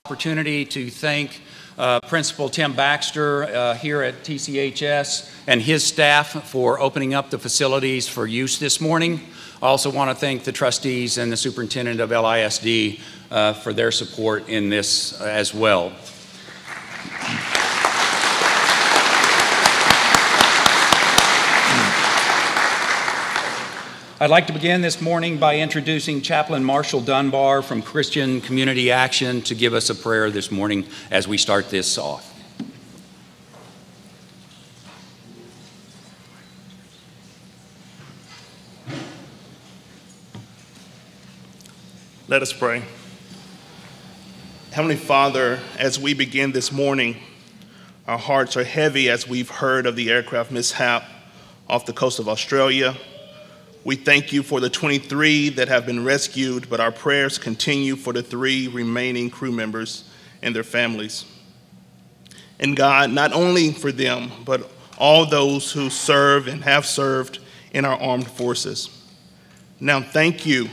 Opportunity to thank Principal Tim Baxter here at TCHS and his staff for opening up the facilities for use this morning. I also want to thank the trustees and the superintendent of LISD for their support in this as well. I'd like to begin this morning by introducing Chaplain Marshall Dunbar from Christian Community Action to give us a prayer this morning as we start this off. Let us pray. Heavenly Father, as we begin this morning, our hearts are heavy as we've heard of the aircraft mishap off the coast of Australia. We thank you for the 23 that have been rescued, but our prayers continue for the 3 remaining crew members and their families. And God, not only for them, but all those who serve and have served in our armed forces. Now, thank you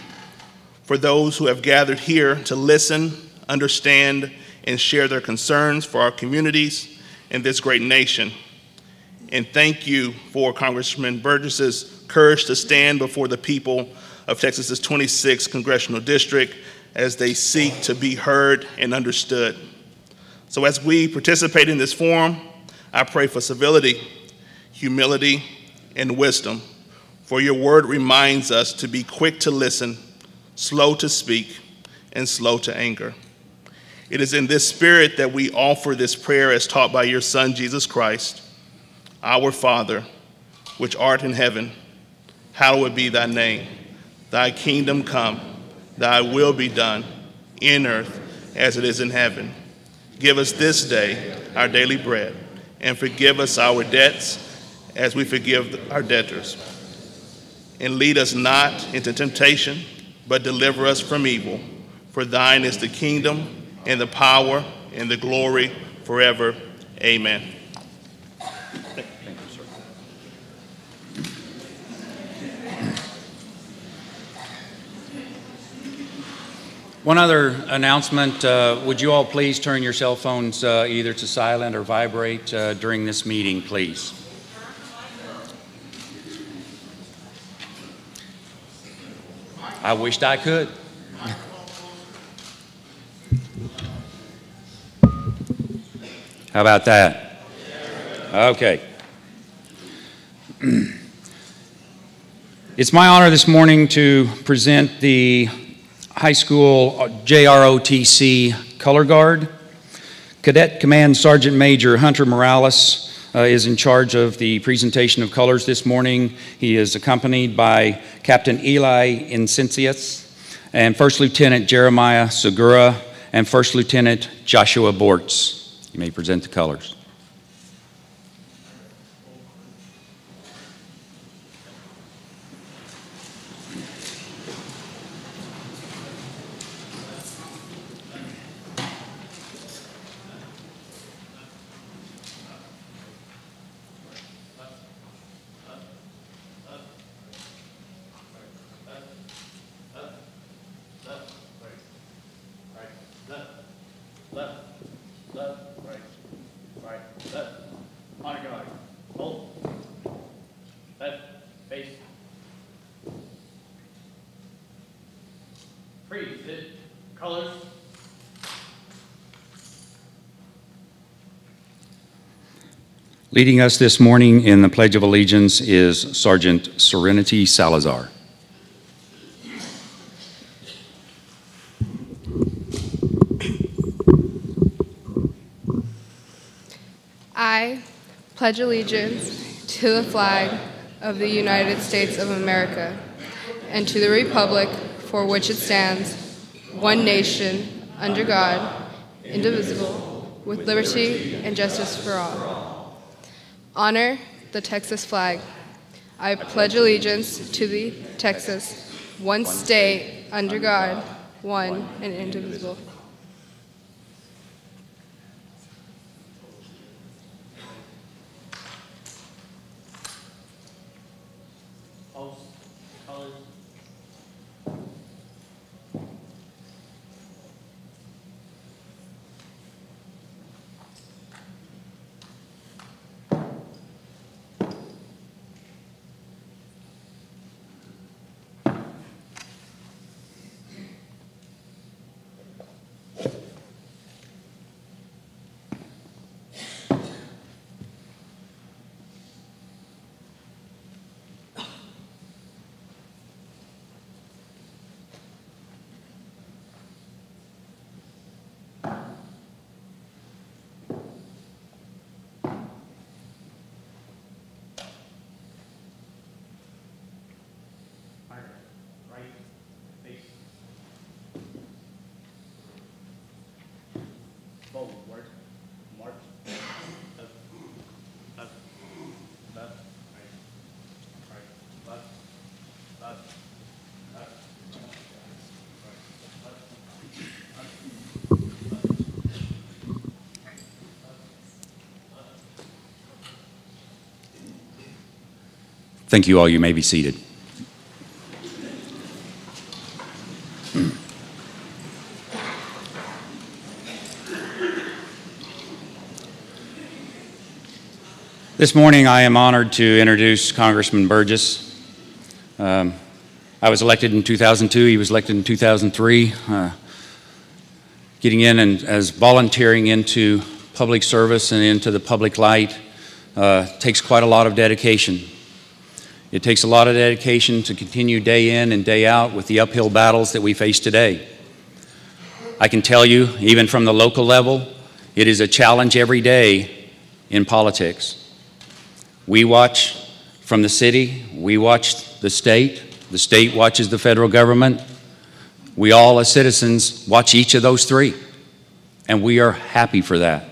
for those who have gathered here to listen, understand, and share their concerns for our communities and this great nation. And thank you for Congressman Burgess's courage to stand before the people of Texas's 26th Congressional District as they seek to be heard and understood. So as we participate in this forum, I pray for civility, humility, and wisdom, for your word reminds us to be quick to listen, slow to speak, and slow to anger. It is in this spirit that we offer this prayer as taught by your Son, Jesus Christ. Our Father, which art in heaven, hallowed be thy name. Thy kingdom come, thy will be done, in earth as it is in heaven. Give us this day our daily bread, and forgive us our debts as we forgive our debtors. And lead us not into temptation, but deliver us from evil. For thine is the kingdom, and the power, and the glory forever. Amen. One other announcement, would you all please turn your cell phones either to silent or vibrate during this meeting, please? I wished I could. How about that? Okay. It's my honor this morning to present the High School JROTC Color Guard. Cadet Command Sergeant Major Hunter Morales is in charge of the presentation of colors this morning. He is accompanied by Captain Eli Incencius and First Lieutenant Jeremiah Segura and First Lieutenant Joshua Bortz. You may present the colors. Leading us this morning in the Pledge of Allegiance is Sergeant Serenity Salazar. I pledge allegiance to the flag of the United States of America and to the republic for which it stands, one nation, under God, indivisible, with liberty and justice for all. Honor the Texas flag. I pledge allegiance to the Texas, one state, under God, one and indivisible. Thank you all. You may be seated. This morning, I am honored to introduce Congressman Burgess. I was elected in 2002. He was elected in 2003. Getting in and as volunteering into public service and into the public light takes quite a lot of dedication. It takes a lot of dedication to continue day in and day out with the uphill battles that we face today. I can tell you, even from the local level, it is a challenge every day in politics. We watch from the city, we watch the state watches the federal government. We all as citizens watch each of those three, and we are happy for that.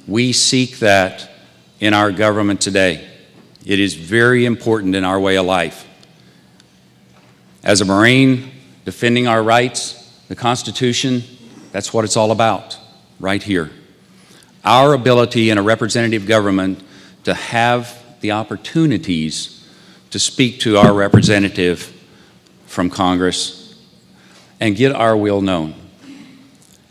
We seek that in our government today. It is very important in our way of life. As a Marine, defending our rights, the Constitution, that's what it's all about, right here. Our ability in a representative government to have the opportunities to speak to our representative from Congress and get our will known.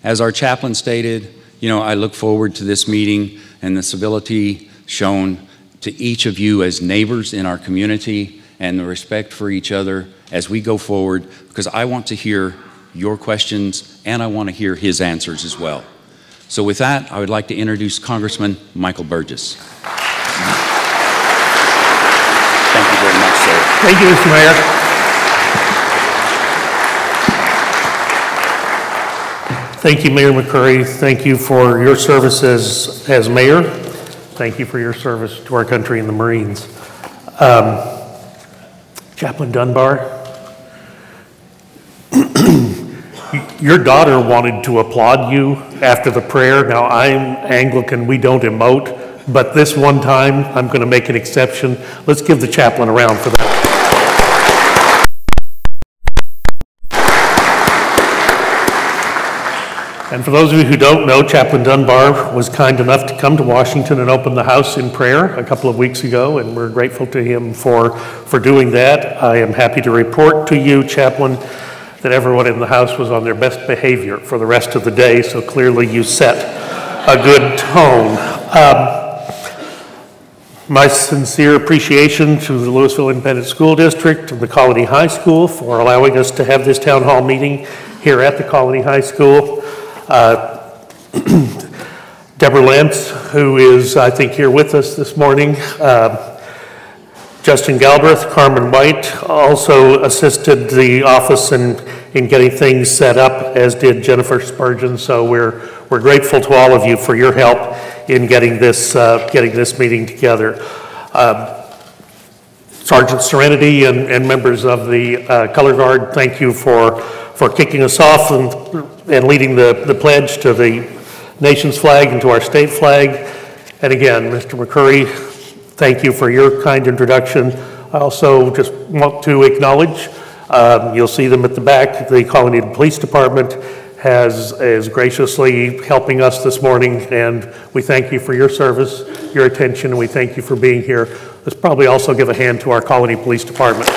As our chaplain stated, I look forward to this meeting and the civility shown to each of you as neighbors in our community and the respect for each other as we go forward, because I want to hear your questions and I want to hear his answers as well. So with that, I would like to introduce Congressman Michael Burgess. Thank you very much, sir. Thank you, Mr. Mayor. Thank you, Mayor McCurry. Thank you for your service as mayor. Thank you for your service to our country and the Marines. Chaplain Dunbar, your daughter wanted to applaud you after the prayer. Now, I'm Anglican, we don't emote, but this one time, I'm going to make an exception. Let's give the chaplain a round for that. And for those of you who don't know, Chaplain Dunbar was kind enough to come to Washington and open the house in prayer a couple of weeks ago, and we're grateful to him for doing that. I am happy to report to you, Chaplain, that everyone in the house was on their best behavior for the rest of the day, so clearly you set a good tone. My sincere appreciation to the Louisville Independent School District and the Colony High School for allowing us to have this town hall meeting here at the Colony High School. Deborah Lentz, who is, I think, here with us this morning. Justin Galbraith, Carmen White also assisted the office in getting things set up, as did Jennifer Spurgeon. So we're grateful to all of you for your help in getting this meeting together. Sergeant Serenity and members of the Color Guard, thank you for kicking us off and leading the pledge to the nation's flag and to our state flag. And again, Mr. McCurry, thank you for your kind introduction. I also just want to acknowledge, you'll see them at the back, the Colony Police Department is graciously helping us this morning, and we thank you for your service, your attention, and we thank you for being here. Let's probably also give a hand to our Colony Police Department.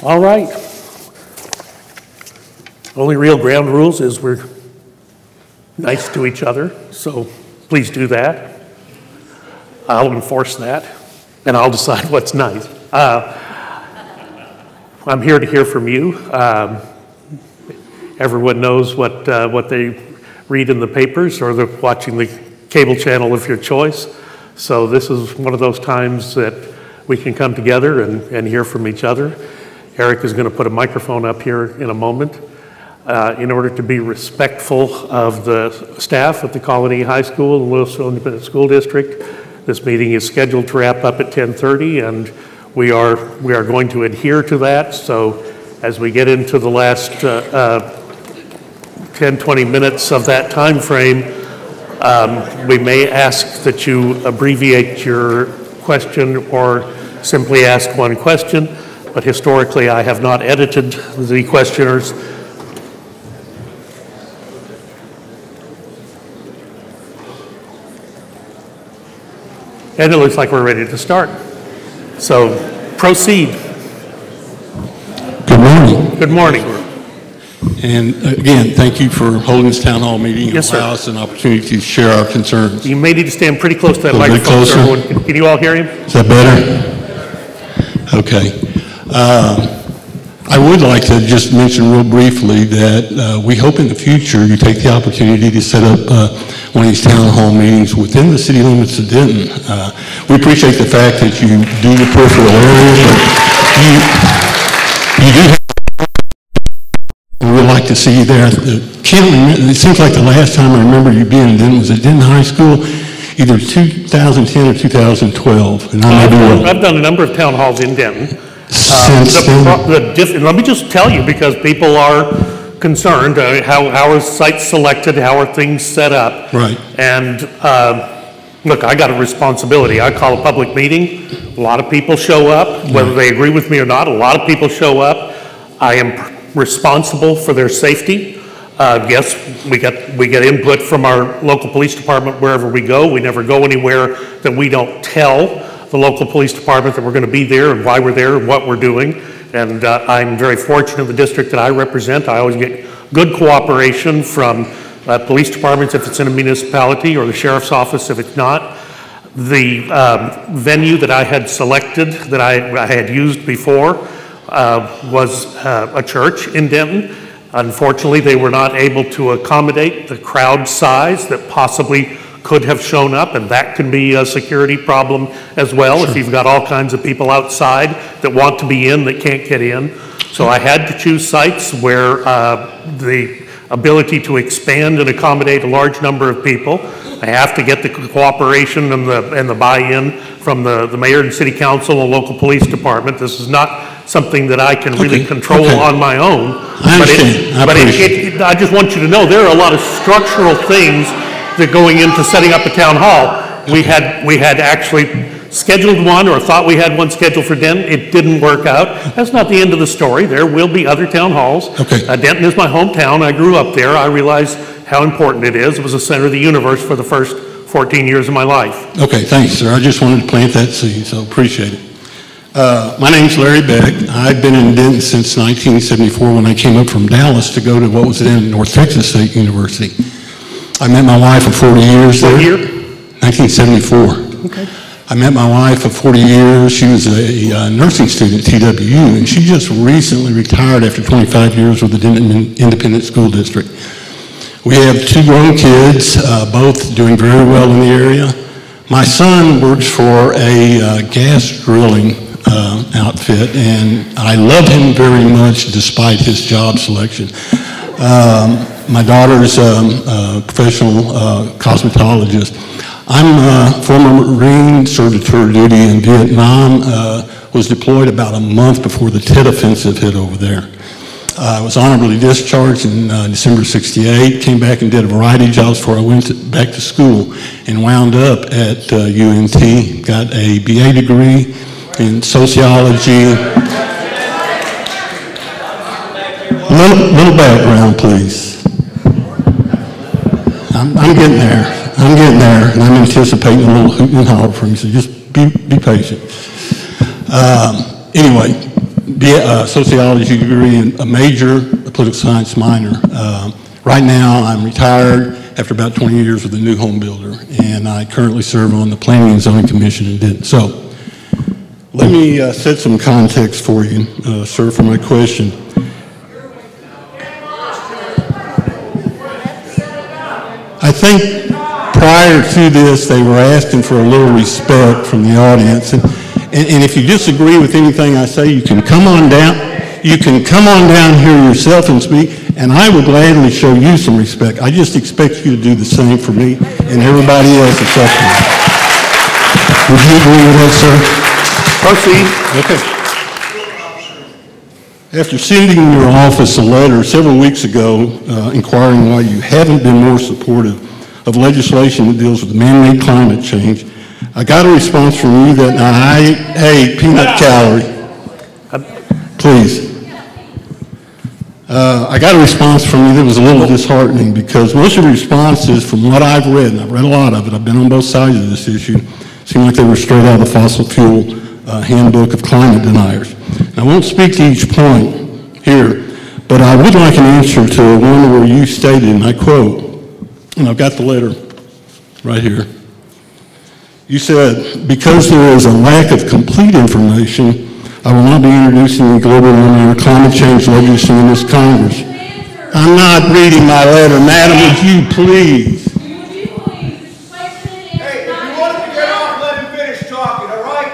All right. Only real ground rules is we're nice to each other, so please do that. I'll enforce that, and I'll decide what's nice. I'm here to hear from you. Everyone knows what they read in the papers, or they're watching the cable channel of your choice. So this is one of those times that we can come together and hear from each other. Eric is going to put a microphone up here in a moment. In order to be respectful of the staff at the Colony High School and Louisville Independent School District, this meeting is scheduled to wrap up at 10:30, and we are going to adhere to that. So as we get into the last 10-20 minutes of that time frame, we may ask that you abbreviate your question or simply ask one question. But historically, I have not edited the questioners. And it looks like we're ready to start. So proceed. Good morning. Good morning. And again, thank you for holding this town hall meeting and Yes, sir. allow us an opportunity to share our concerns. You may need to stand pretty close to that A little bit microphone. So closer. everyone can you all hear him? Is that better? Okay. I would like to just mention real briefly that we hope in the future you take the opportunity to set up one of these town hall meetings within the city limits of Denton. We appreciate the fact that you do the peripheral areas, but you do have. We'd like to see you there. It seems like the last time I remember you being in Denton was at Denton High School, either 2010 or 2012. And I've done a number of town halls in Denton. Since then, Let me just tell you, because people are concerned, how are sites selected, how are things set up? Right. And look, I got a responsibility. I call a public meeting. A lot of people show up, whether they agree with me or not. A lot of people show up. I am responsible for their safety. Yes, we get input from our local police department wherever we go. We never go anywhere that we don't tell the local police department that we're going to be there and why we're there and what we're doing. And I'm very fortunate in the district that I represent. I always get good cooperation from police departments if it's in a municipality, or the sheriff's office if it's not. The venue that I had selected, that I had used before, was a church in Denton. Unfortunately, they were not able to accommodate the crowd size that possibly could have shown up, and that can be a security problem as well. Sure. If you've got all kinds of people outside that want to be in that can't get in. So I had to choose sites where the ability to expand and accommodate a large number of people. I have to get the cooperation and the buy-in from the mayor and city council and local police department. This is not something that I can really control on my own. I understand. I just want you to know there are a lot of structural things that going into setting up a town hall. We had actually scheduled one, or thought we had one scheduled for Denton. It didn't work out. That's not the end of the story. There will be other town halls. Okay. Denton is my hometown. I grew up there. I realize how important it is. It was the center of the universe for the first 14 years of my life. Okay, thanks, sir. I just wanted to plant that seed, so appreciate it. My name's Larry Beck. I've been in Denton since 1974 when I came up from Dallas to go to what was then North Texas State University. I met my wife of 40 years there. What year? 1974. Okay. I met my wife of 40 years. She was a nursing student at TWU, and she just recently retired after 25 years with the Denton Independent School District. We have two grown kids, both doing very well in the area. My son works for a gas drilling outfit, and I love him very much despite his job selection. My daughter's a professional cosmetologist. I'm a former Marine, served a tour of duty in Vietnam, was deployed about a month before the Tet Offensive hit over there. I was honorably discharged in December '68, came back and did a variety of jobs before I went back to school, and wound up at UNT, got a BA degree in sociology. Little background, please. I'm getting there. And I'm anticipating a little hoot and holler from you, so just be patient. Anyway, sociology degree and a major, a political science minor. Right now, I'm retired after about 20 years with a new home builder, and I currently serve on the Planning and Zoning Commission in Denton. So, let me set some context for you, sir, for my question. I think prior to this, they were asking for a little respect from the audience. And if you disagree with anything I say, you can come on down. You can come on down here yourself and speak, and I will gladly show you some respect. I just expect you to do the same for me and everybody else except me. Would you agree with that, sir? Proceed. Okay. After sending your office a letter several weeks ago inquiring why you haven't been more supportive of legislation that deals with man-made climate change, I got a response from you that hey, peanut gallery, please. I got a response from you that was a little disheartening, because most of the responses, from what I've read, and I've read a lot of it, I've been on both sides of this issue, Seemed like they were straight out of the fossil fuel handbook of climate deniers. And I won't speak to each point here, but I would like an answer to one where you stated, and I quote, and I've got the letter right here. You said, because there is a lack of complete information, I will not be introducing the global warming or climate change legislation in this Congress. I'm not reading my letter. Madam, would you please? Hey, if you want him to get off, let him finish talking, all right?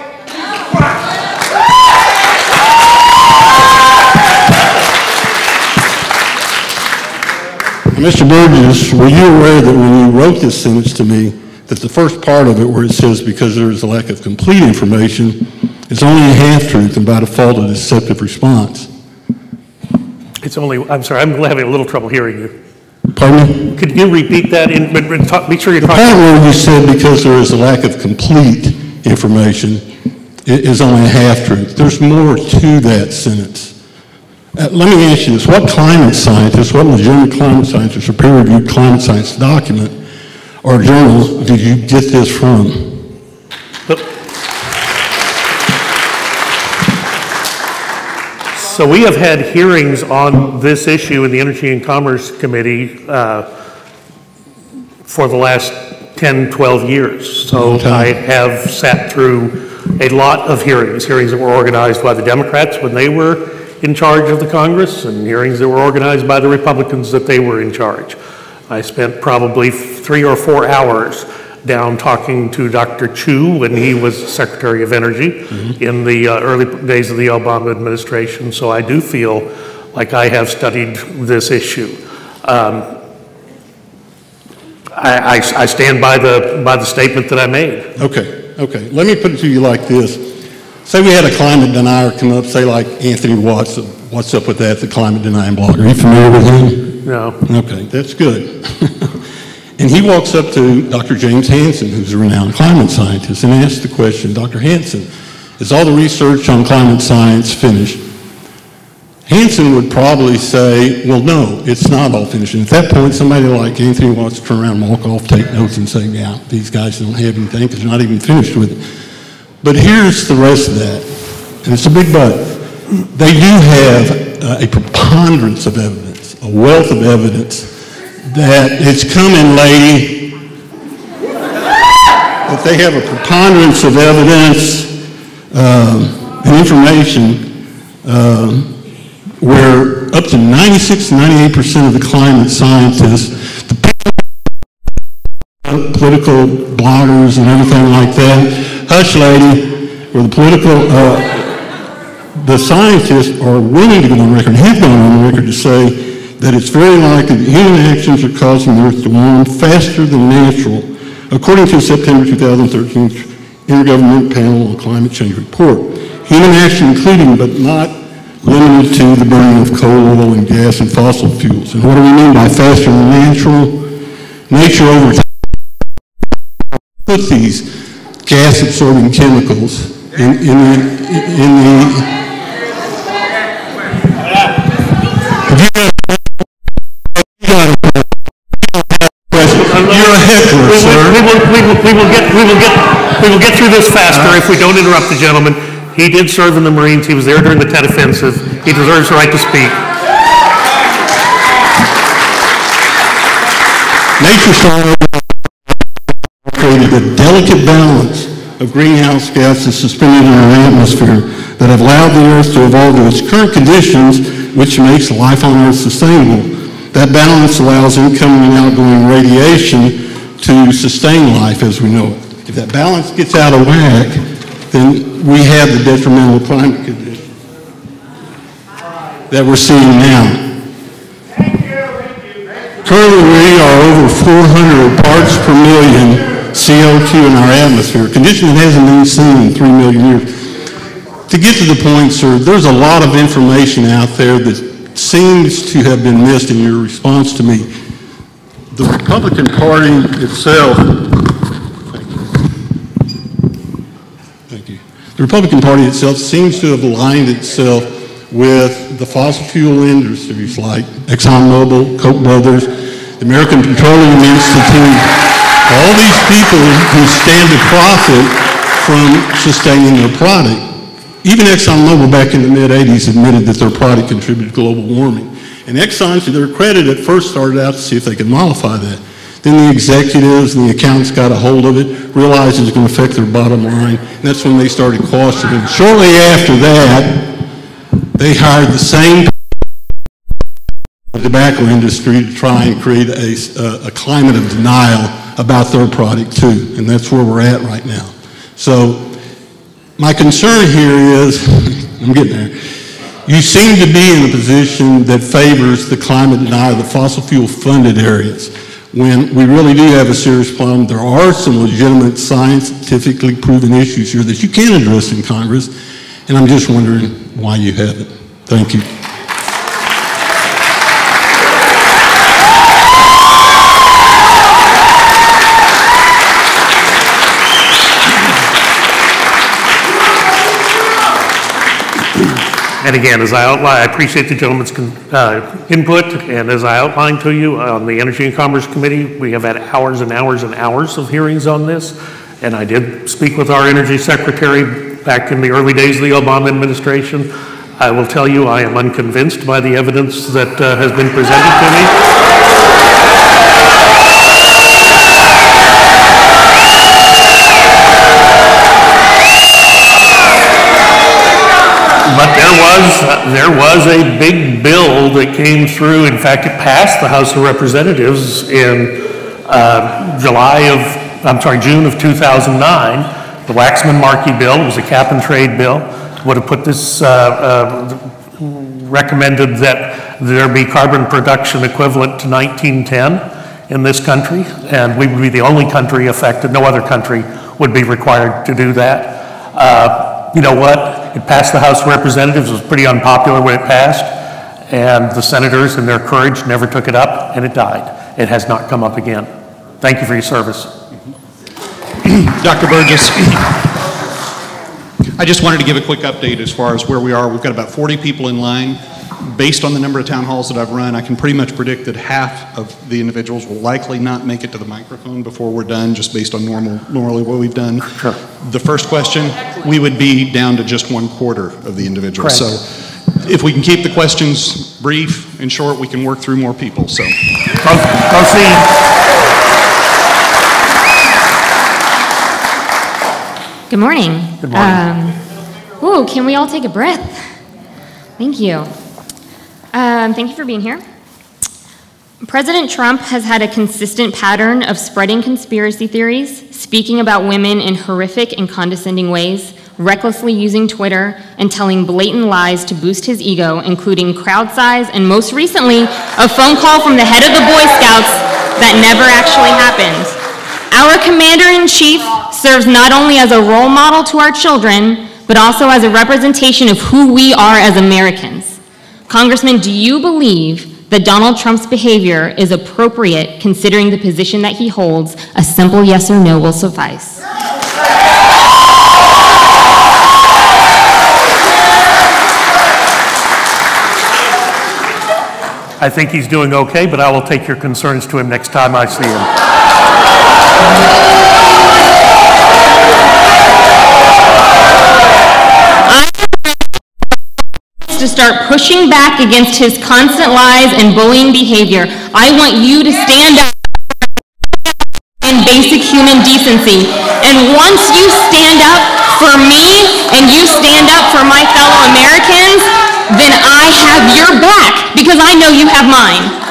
Mr. Burgess, were you aware that when you wrote this sentence to me, that the first part of it where it says because there is a lack of complete information, it's only a half-truth and by default a deceptive response? It's only, I'm sorry, I'm having a little trouble hearing you. Pardon me? Could you repeat that? Make sure you're The talking. part where you said because there is a lack of complete information is only a half-truth. There's more to that sentence. Let me ask you this. What climate scientist, what legitimate climate scientist or peer-reviewed climate science document or journal did you get this from? So we have had hearings on this issue in the Energy and Commerce Committee for the last 10, 12 years. So I have sat through a lot of hearings that were organized by the Democrats when they were in charge of the Congress, and hearings that were organized by the Republicans that they were in charge. I spent probably 3 or 4 hours down talking to Dr. Chu when he was Secretary of Energy in the early days of the Obama administration. So I do feel like I have studied this issue. I stand by the statement that I made. Okay. Let me put it to you like this. Say we had a climate denier come up, say like Anthony Watts. What's up with that, the climate denying blogger? Are you familiar with him? No. Okay, that's good. And he walks up to Dr. James Hansen, who's a renowned climate scientist, and asks the question, Dr. Hansen, is all the research on climate science finished? Hansen would probably say, well, no, it's not all finished. And at that point, somebody like Anthony Watts would turn around and walk off, take notes, and say, yeah, these guys don't have anything because they're not even finished with it. But here's the rest of that, and it's a big but. They do have a preponderance of evidence, a wealth of evidence that it's coming, lady. That they have a preponderance of evidence and information where up to 96 to 98% of the climate scientists, the political bloggers and everything like that, hush lady, where the scientists are willing to go on record, have gone on record to say that it's very likely that human actions are causing the Earth to warm faster than natural, according to a September 2013 Intergovernmental Panel on Climate Change report. Human action including, but not limited to, the burning of coal, oil, and gas and fossil fuels. And what do we mean by faster than natural? Nature over time put these gas-absorbing chemicals in the You're a heckler, sir. We will get through this faster if we don't interrupt the gentleman. He did serve in the Marines. He was there during the Tet Offensive. He deserves the right to speak. Nature science created a delicate balance of greenhouse gases suspended in our atmosphere that have allowed the Earth to evolve to its current conditions, which makes life on Earth sustainable. That balance allows incoming and outgoing radiation to sustain life as we know it. If that balance gets out of whack, then we have the detrimental climate conditions that we're seeing now. Currently, we are over 400 parts per million CO2 in our atmosphere, a condition that hasn't been seen in 3 million years. To get to the point, sir, there's a lot of information out there that seems to have been missed in your response to me. The Republican Party itself, thank you. The Republican Party itself seems to have aligned itself with the fossil fuel industries like ExxonMobil, Koch Brothers, the American Petroleum Institute, All these people who stand to profit from sustaining their product. Even ExxonMobil back in the mid-'80s admitted that their product contributed to global warming. And Exxon, to their credit, at first started out to see if they could mollify that. Then the executives and the accountants got a hold of it, realized it was going to affect their bottom line, and that's when they started costing it. Shortly after that, they hired the same tobacco industry to try and create a climate of denial about their product too, and that's where we're at right now. So my concern here is, I'm getting there, you seem to be in a position that favors the climate denial, the fossil fuel funded areas, when we really do have a serious problem. There are some legitimate scientifically proven issues here that you can address in Congress, and I'm just wondering why you haven't. Thank you. And again, as I outlined, I appreciate the gentleman's input, and as I outlined to you on the Energy and Commerce Committee, we have had hours and hours and hours of hearings on this, and I did speak with our Energy Secretary back in the early days of the Obama administration. I will tell you, I am unconvinced by the evidence that has been presented to me. But there was a big bill that came through. In fact, it passed the House of Representatives in June of 2009. The Waxman-Markey bill. It was a cap and trade bill. Would have put this, recommended that there be carbon production equivalent to 1910 in this country, and we would be the only country affected. No other country would be required to do that. You know what? It passed the House of Representatives. It was pretty unpopular when it passed, and the senators, in their courage, never took it up, and it died. It has not come up again. Thank you for your service. Dr. Burgess, I just wanted to give a quick update as far as where we are. We've got about 40 people in line. Based on the number of town halls that I've run, I can pretty much predict that half of the individuals will likely not make it to the microphone before we're done, just based on normally what we've done. Sure. The first question, we would be down to just 1/4 of the individuals. Correct. So if we can keep the questions brief and short, we can work through more people. So proceed. Good morning. Good morning. Can we all take a breath? Thank you. Thank you for being here. President Trump has had a consistent pattern of spreading conspiracy theories, speaking about women in horrific and condescending ways, recklessly using Twitter, and telling blatant lies to boost his ego, including crowd size and most recently, a phone call from the head of the Boy Scouts that never actually happened. Our Commander-in-Chief serves not only as a role model to our children, but also as a representation of who we are as Americans. Congressman, do you believe that Donald Trump's behavior is appropriate considering the position that he holds? A simple yes or no will suffice. I think he's doing okay, but I will take your concerns to him next time I see him. To start pushing back against his constant lies and bullying behavior. I want you to stand up in basic human decency. And once you stand up for me and you stand up for my fellow Americans, then I have your back because I know you have mine.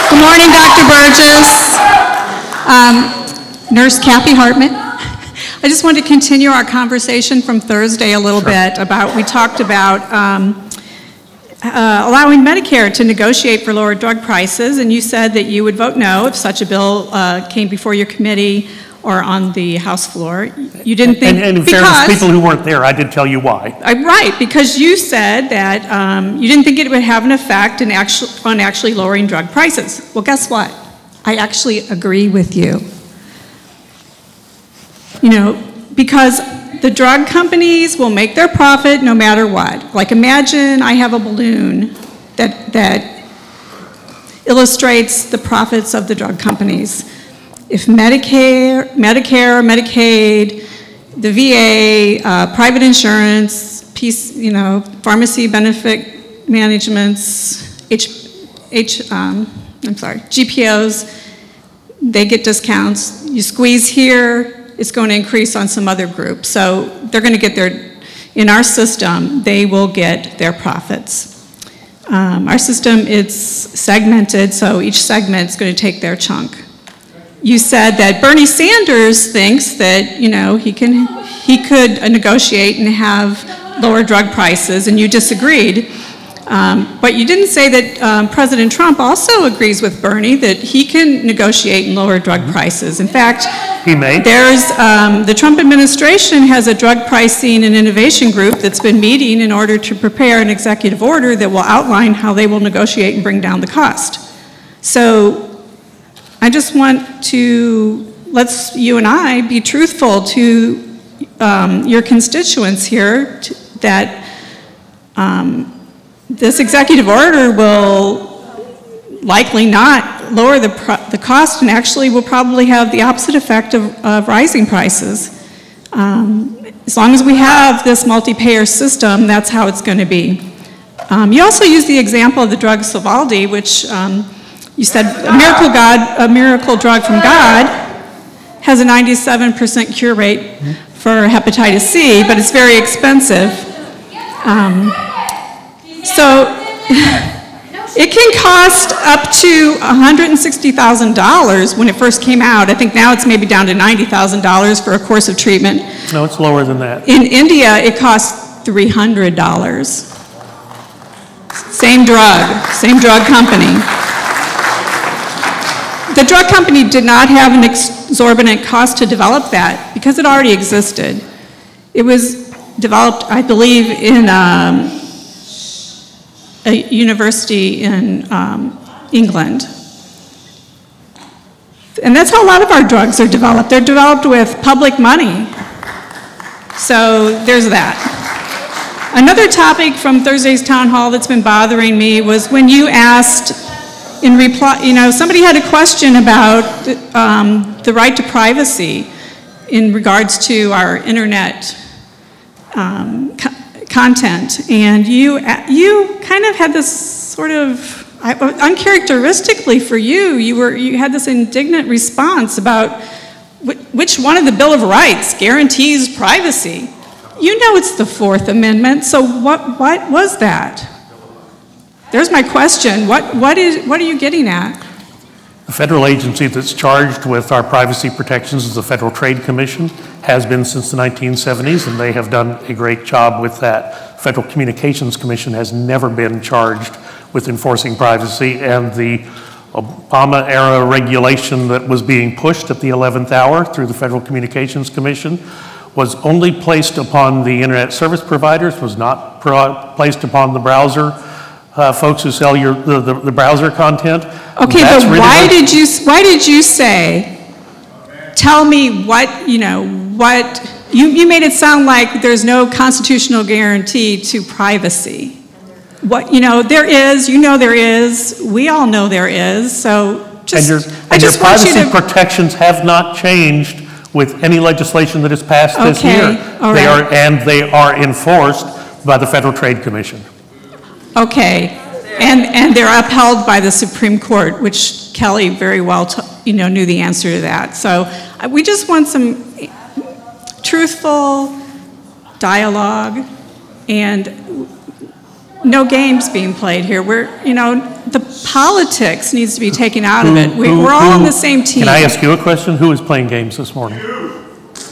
Good morning, Dr. Burgess. Nurse Kathy Hartman. I just wanted to continue our conversation from Thursday a little bit about, we talked about allowing Medicare to negotiate for lower drug prices, and you said that you would vote no if such a bill came before your committee or on the House floor. You didn't think, and in fairness, people who weren't there, I did tell you why. Right, because you said that you didn't think it would have an effect on actually lowering drug prices. Well, guess what? I actually agree with you. You know, because the drug companies will make their profit no matter what. Like imagine I have a balloon that illustrates the profits of the drug companies. If Medicare, Medicaid, the VA, private insurance, pharmacy benefit managements, GPOs, they get discounts. You squeeze here, it's going to increase on some other group. So they're going to get in our system, they will get their profits. Our system, it's segmented, so each segment is going to take their chunk. You said that Bernie Sanders thinks that, he could negotiate and have lower drug prices, and you disagreed. But you didn't say that President Trump also agrees with Bernie that he can negotiate and lower drug prices. In fact, the Trump administration has a drug pricing and innovation group that's been meeting in order to prepare an executive order that will outline how they will negotiate and bring down the cost. So I just want to, you and I be truthful to your constituents here that this executive order will likely not lower the cost and actually will probably have the opposite effect of rising prices. As long as we have this multi-payer system, that's how it's going to be. You also used the example of the drug Sovaldi, which you said a miracle drug from God has a 97% cure rate for hepatitis C, but it's very expensive. So it can cost up to $160,000 when it first came out. I think now it's maybe down to $90,000 for a course of treatment. No, it's lower than that. In India, it costs $300. Same drug company. The drug company did not have an exorbitant cost to develop that because it already existed. It was developed, I believe, in a university in England. And that's how a lot of our drugs are developed. They're developed with public money. So there's that. Another topic from Thursday's town hall that's been bothering me was when you asked in reply, somebody had a question about the right to privacy in regards to our internet content, and you kind of had this sort of, uncharacteristically for you had this indignant response about which one of the Bill of Rights guarantees privacy. You know it's the Fourth Amendment, so what was that? There's my question. What are you getting at? The federal agency that's charged with our privacy protections is the Federal Trade Commission, has been since the 1970s, and they have done a great job with that. Federal Communications Commission has never been charged with enforcing privacy, and the Obama-era regulation that was being pushed at the 11th hour through the Federal Communications Commission was only placed upon the internet service providers, was not placed upon the browser folks who sell the browser content. Okay, but why did you say, tell me what, you made it sound like there's no constitutional guarantee to privacy. There is, there is, we all know there is, so just, and your privacy protections have not changed with any legislation that is passed this year. All right. They are enforced by the Federal Trade Commission. Okay, and they're upheld by the Supreme Court, which Kelly very well knew the answer to that. So we just want some truthful dialogue and no games being played here. The politics needs to be taken out of it. We're all on the same team. Can I ask you a question? Who is playing games this morning?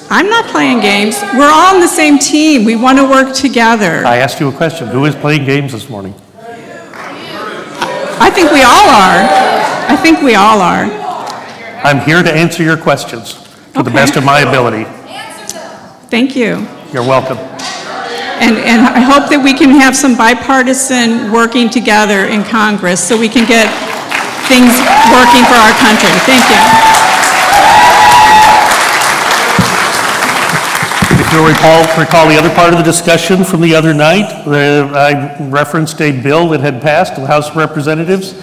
I'm not playing games. We're all on the same team. We want to work together. I asked you a question. Who is playing games this morning? I think we all are. I think we all are. I'm here to answer your questions to the best of my ability. Thank you. You're welcome. And I hope that we can have some bipartisan working together in Congress so we can get things working for our country. Thank you. you'll recall the other part of the discussion from the other night, I referenced a bill that had passed the House of Representatives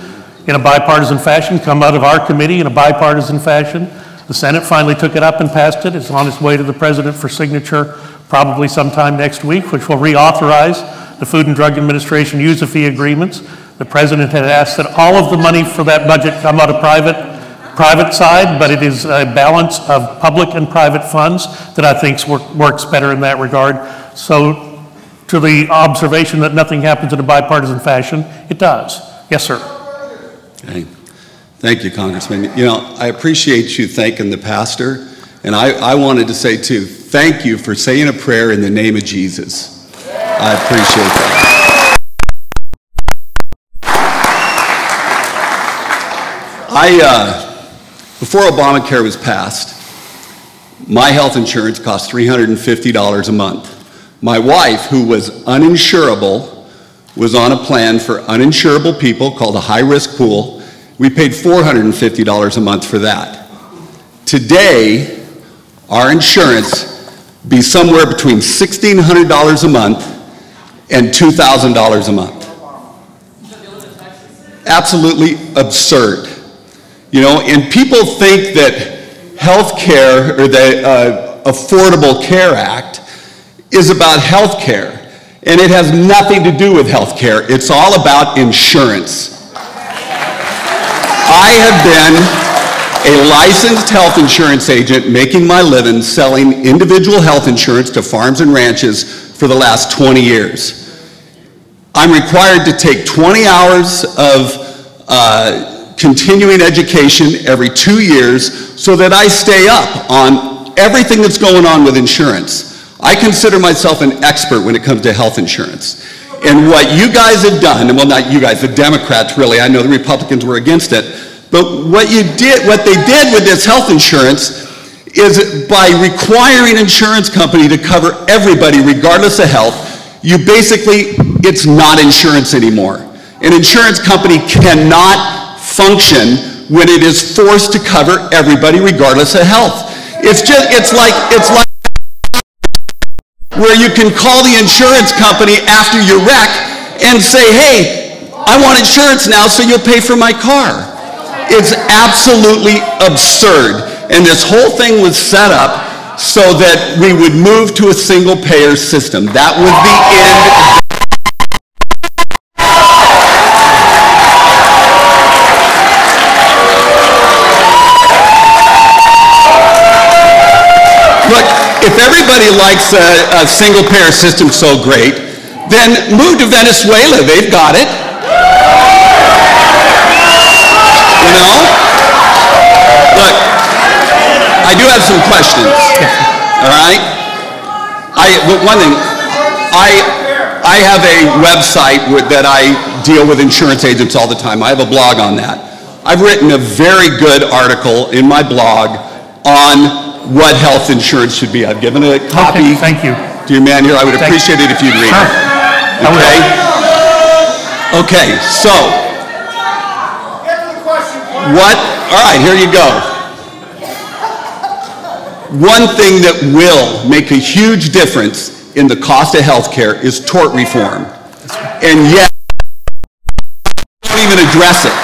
in a bipartisan fashion, come out of our committee in a bipartisan fashion. The Senate finally took it up and passed it. It's on its way to the President for signature probably sometime next week, which will reauthorize the Food and Drug Administration user fee agreements. The President had asked that all of the money for that budget come out of private side, but it is a balance of public and private funds that I think works better in that regard. So to the observation that nothing happens in a bipartisan fashion, it does. Yes, sir. Okay. Thank you, Congressman. You know, I appreciate you thanking the pastor, and I wanted to say too, thank you for saying a prayer in the name of Jesus. I appreciate that. Before Obamacare was passed, my health insurance cost $350 a month. My wife, who was uninsurable, was on a plan for uninsurable people called a high-risk pool. We paid $450 a month for that. Today, our insurance be somewhere between $1,600 a month and $2,000 a month. Absolutely absurd. You know, and people think that health care or the Affordable Care Act is about health care, and it has nothing to do with health care. It's all about insurance. I have been a licensed health insurance agent making my living selling individual health insurance to farms and ranches for the last 20 years. I'm required to take 20 hours of continuing education every 2 years so that I stay up on everything that's going on with insurance. I consider myself an expert when it comes to health insurance. And what you guys have done, and well, not you guys, the Democrats really, I know the Republicans were against it, but what they did with this health insurance is by requiring insurance company to cover everybody regardless of health, you basically, it's not insurance anymore. An insurance company cannot function when it is forced to cover everybody regardless of health. It's like where you can call the insurance company after your wreck and say, hey, I want insurance now so you'll pay for my car. It's absolutely absurd. And this whole thing was set up so that we would move to a single payer system. That was the end. Look, if everybody likes a single payer system so great, then move to Venezuela, they've got it. You know? Look, I do have some questions, all right? One thing, I have a website that I deal with insurance agents all the time. I have a blog on that. I've written a very good article in my blog on what health insurance should be. I've given a copy thank you. to your man here. I would appreciate it if you'd read it. Okay? Okay, so, all right, here you go. One thing that will make a huge difference in the cost of health care is tort reform. And yet, don't even address it.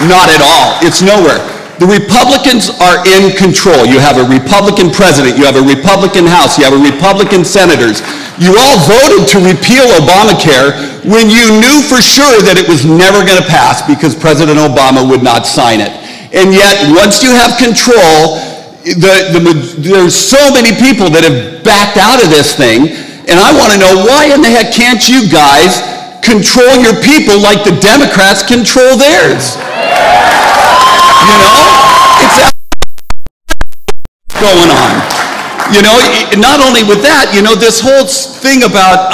Not at all. It's nowhere. The Republicans are in control. You have a Republican president, you have a Republican House, you have a Republican senators. You all voted to repeal Obamacare when you knew for sure that it was never going to pass because President Obama would not sign it. And yet, once you have control, there's so many people that have backed out of this thing, and I want to know why in the heck can't you guys control your people like the Democrats control theirs? You know, it's going on. You know, not only with that, you know, this whole thing about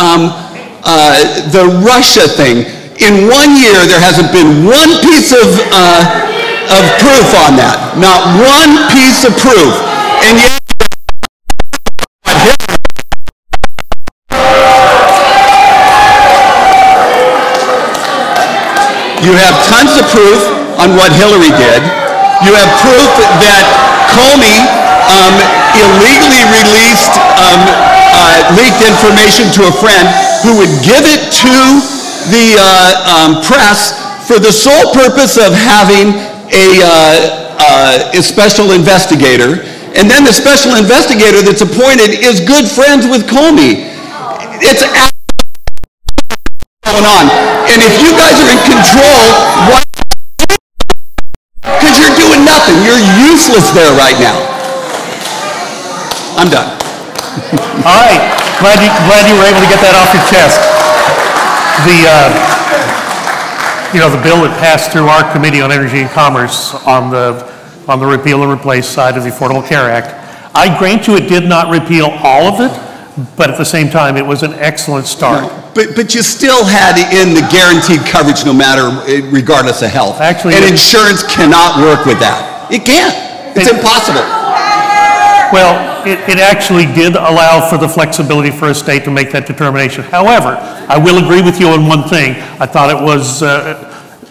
the Russia thing. In 1 year, there hasn't been one piece of proof on that. Not one piece of proof. And yet, you have tons of proof on what Hillary did. You have proof that Comey illegally released leaked information to a friend who would give it to the press for the sole purpose of having a special investigator. And then the special investigator that's appointed is good friends with Comey. It's going on. And if you guys are in control, why? Because you're doing nothing. You're useless there right now. I'm done. All right. Glad you were able to get that off your chest. The bill that passed through our Committee on Energy and Commerce on the repeal and replace side of the Affordable Care Act, I grant you it did not repeal all of it, but at the same time, it was an excellent start. But you still had in the guaranteed coverage no matter, regardless of health. Actually, and insurance cannot work with that. It can't. It's impossible. Well, it actually did allow for the flexibility for a state to make that determination. However, I will agree with you on one thing. I thought it was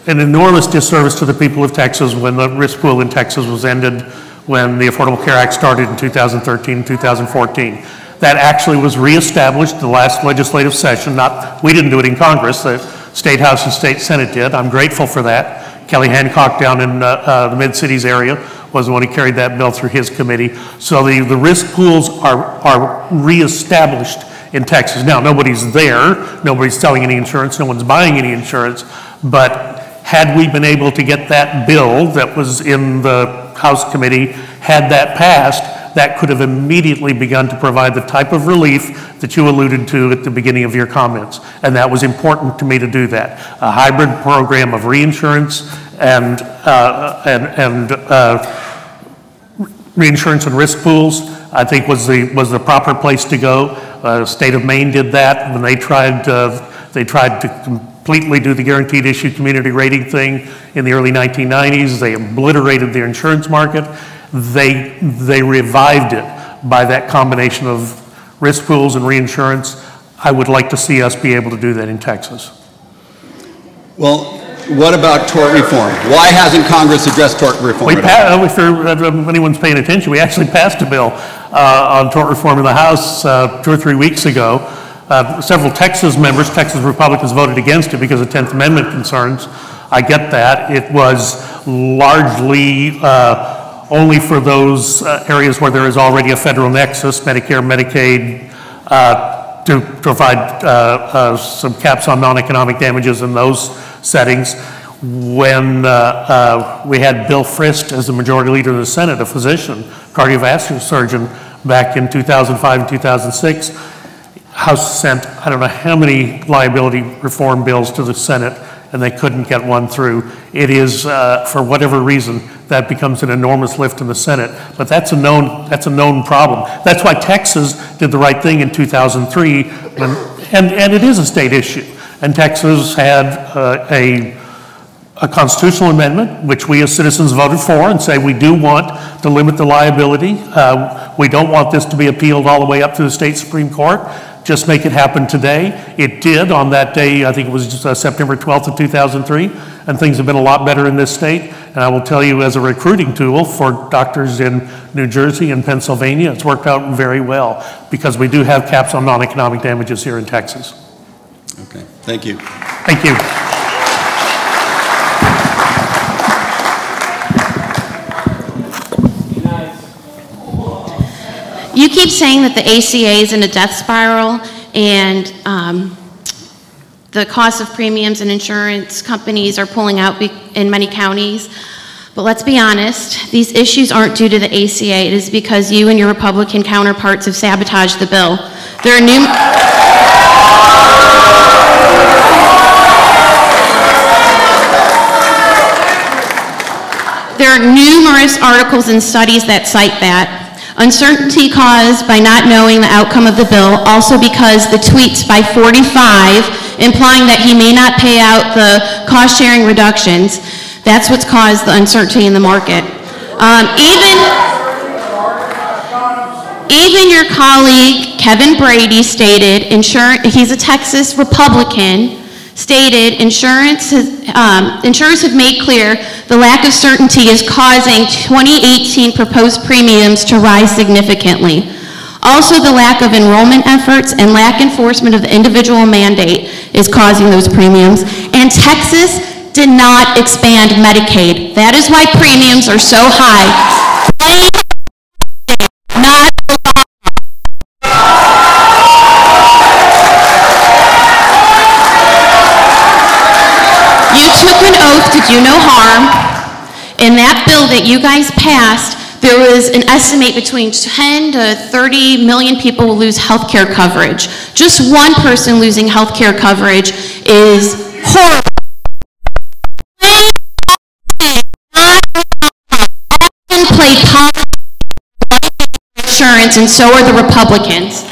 an enormous disservice to the people of Texas when the risk pool in Texas was ended when the Affordable Care Act started in 2013 and 2014. That actually was reestablished the last legislative session. We didn't do it in Congress, the State House and State Senate did. I'm grateful for that. Kelly Hancock down in the Mid-Cities area was the one who carried that bill through his committee. So the risk pools are reestablished in Texas. Now, nobody's there, nobody's selling any insurance, no one's buying any insurance, but had we been able to get that bill that was in the House committee, had that passed, that could have immediately begun to provide the type of relief that you alluded to at the beginning of your comments. And that was important to me to do that. A hybrid program of reinsurance and reinsurance and risk pools, I think was the proper place to go. The state of Maine did that when they tried to completely do the guaranteed issue community rating thing in the early 1990s. They obliterated their insurance market. They revived it by that combination of risk pools and reinsurance. I would like to see us be able to do that in Texas. Well, what about tort reform? Why hasn't Congress addressed tort reform? If anyone's paying attention, we actually passed a bill on tort reform in the House 2 or 3 weeks ago. Several Texas Republicans voted against it because of 10th Amendment concerns. I get that. It was largely only for those areas where there is already a federal nexus, Medicare, Medicaid, to provide some caps on non-economic damages in those settings. When we had Bill Frist as the majority leader of the Senate, a physician, cardiovascular surgeon, back in 2005 and 2006, House sent, I don't know how many liability reform bills to the Senate, and they couldn't get one through. It is, for whatever reason, that becomes an enormous lift in the Senate. But that's a known problem. That's why Texas did the right thing in 2003, and it is a state issue. And Texas had a constitutional amendment, which we as citizens voted for, and say we do want to limit the liability. We don't want this to be appealed all the way up to the state Supreme Court. Just make it happen today. It did on that day, I think it was just, September 12th of 2003, and things have been a lot better in this state. And I will tell you, as a recruiting tool for doctors in New Jersey and Pennsylvania, it's worked out very well because we do have caps on non-economic damages here in Texas. Okay, thank you. Thank you. You keep saying that the ACA is in a death spiral and the cost of premiums and insurance companies are pulling out in many counties. But let's be honest, these issues aren't due to the ACA. It is because you and your Republican counterparts have sabotaged the bill. There are numerous articles and studies that cite that. Uncertainty caused by not knowing the outcome of the bill, also because the tweets by 45 implying that he may not pay out the cost-sharing reductions, that's what's caused the uncertainty in the market. Even your colleague, Kevin Brady, stated, he's a Texas Republican, stated insurers have made clear the lack of certainty is causing 2018 proposed premiums to rise significantly. Also, the lack of enrollment efforts and lack enforcement of the individual mandate is causing those premiums. And Texas did not expand Medicaid. That is why premiums are so high. Not You took an oath to do no harm. In that bill that you guys passed, there was an estimate between 10 to 30 million people will lose health care coverage. Just one person losing health care coverage is horrible. Play insurance, and so are the Republicans.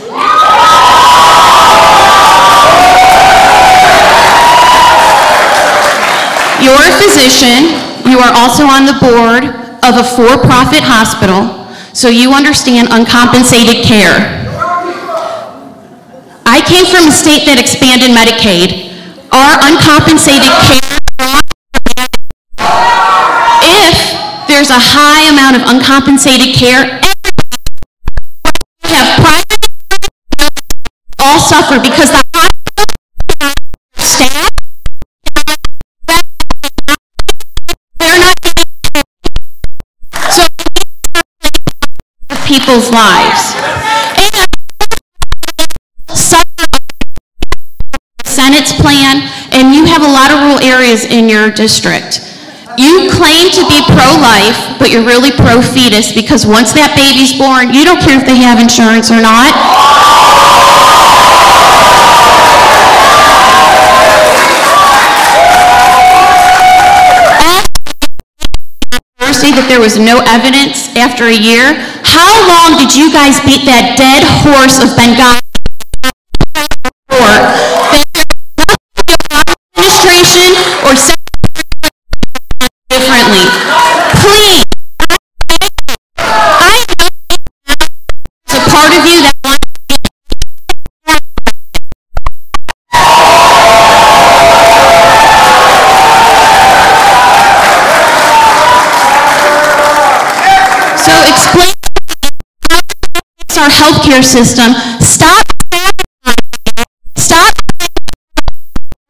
You're a physician. You are also on the board of a for-profit hospital, so you understand uncompensated care. I came from a state that expanded Medicaid. Our uncompensated care, if there's a high amount of uncompensated care, we have private all suffer because the hospital staff, they're not getting so people's lives. And Senate's plan, and you have a lot of rural areas in your district. You claim to be pro-life, but you're really pro-fetus because once that baby's born, you don't care if they have insurance or not. Say that there was no evidence after a year. How long did you guys beat that dead horse of Benghazi administration or differently? Please, I know there's a part of you that wants so explain our healthcare system. Stop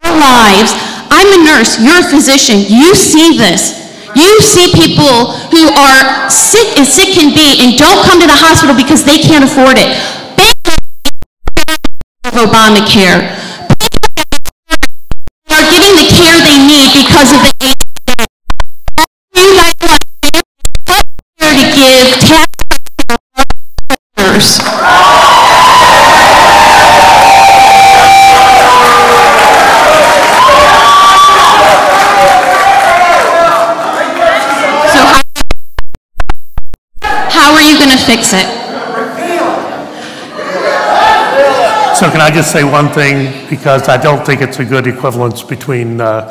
our lives. I'm a nurse, you're a physician, you see this. You see people who are sick as sick can be and don't come to the hospital because they can't afford it. Obamacare. They are getting the care they need because of the you guys want to give taxpayers. How are you going to fix it? So can I just say one thing, because I don't think it's a good equivalence between the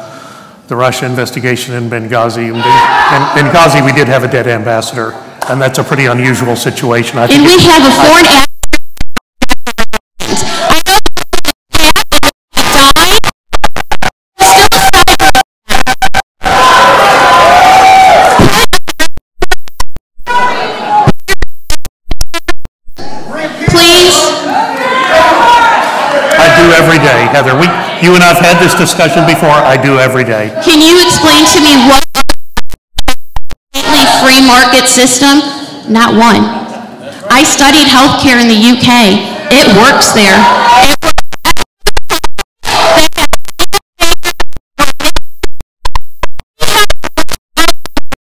Russia investigation in Benghazi. In Benghazi, we did have a dead ambassador, and that's a pretty unusual situation. I think and we have a foreign every day, Heather. You and I have had this discussion before. I do every day. Can you explain to me what free market system? Not one. I studied healthcare in the UK. It works there.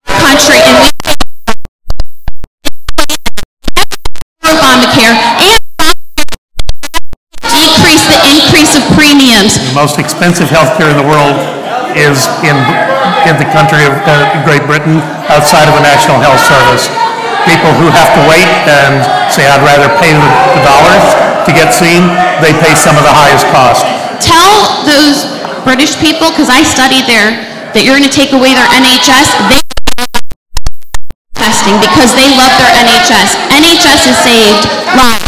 Country and we Obamacare and decrease the increase of premiums. The most expensive health care in the world is in the country of Great Britain outside of a national health service. People who have to wait and say, I'd rather pay the dollars to get seen, they pay some of the highest cost. Tell those British people, because I studied there, that you're going to take away their NHS. They testing because they love their NHS. NHS has saved lives.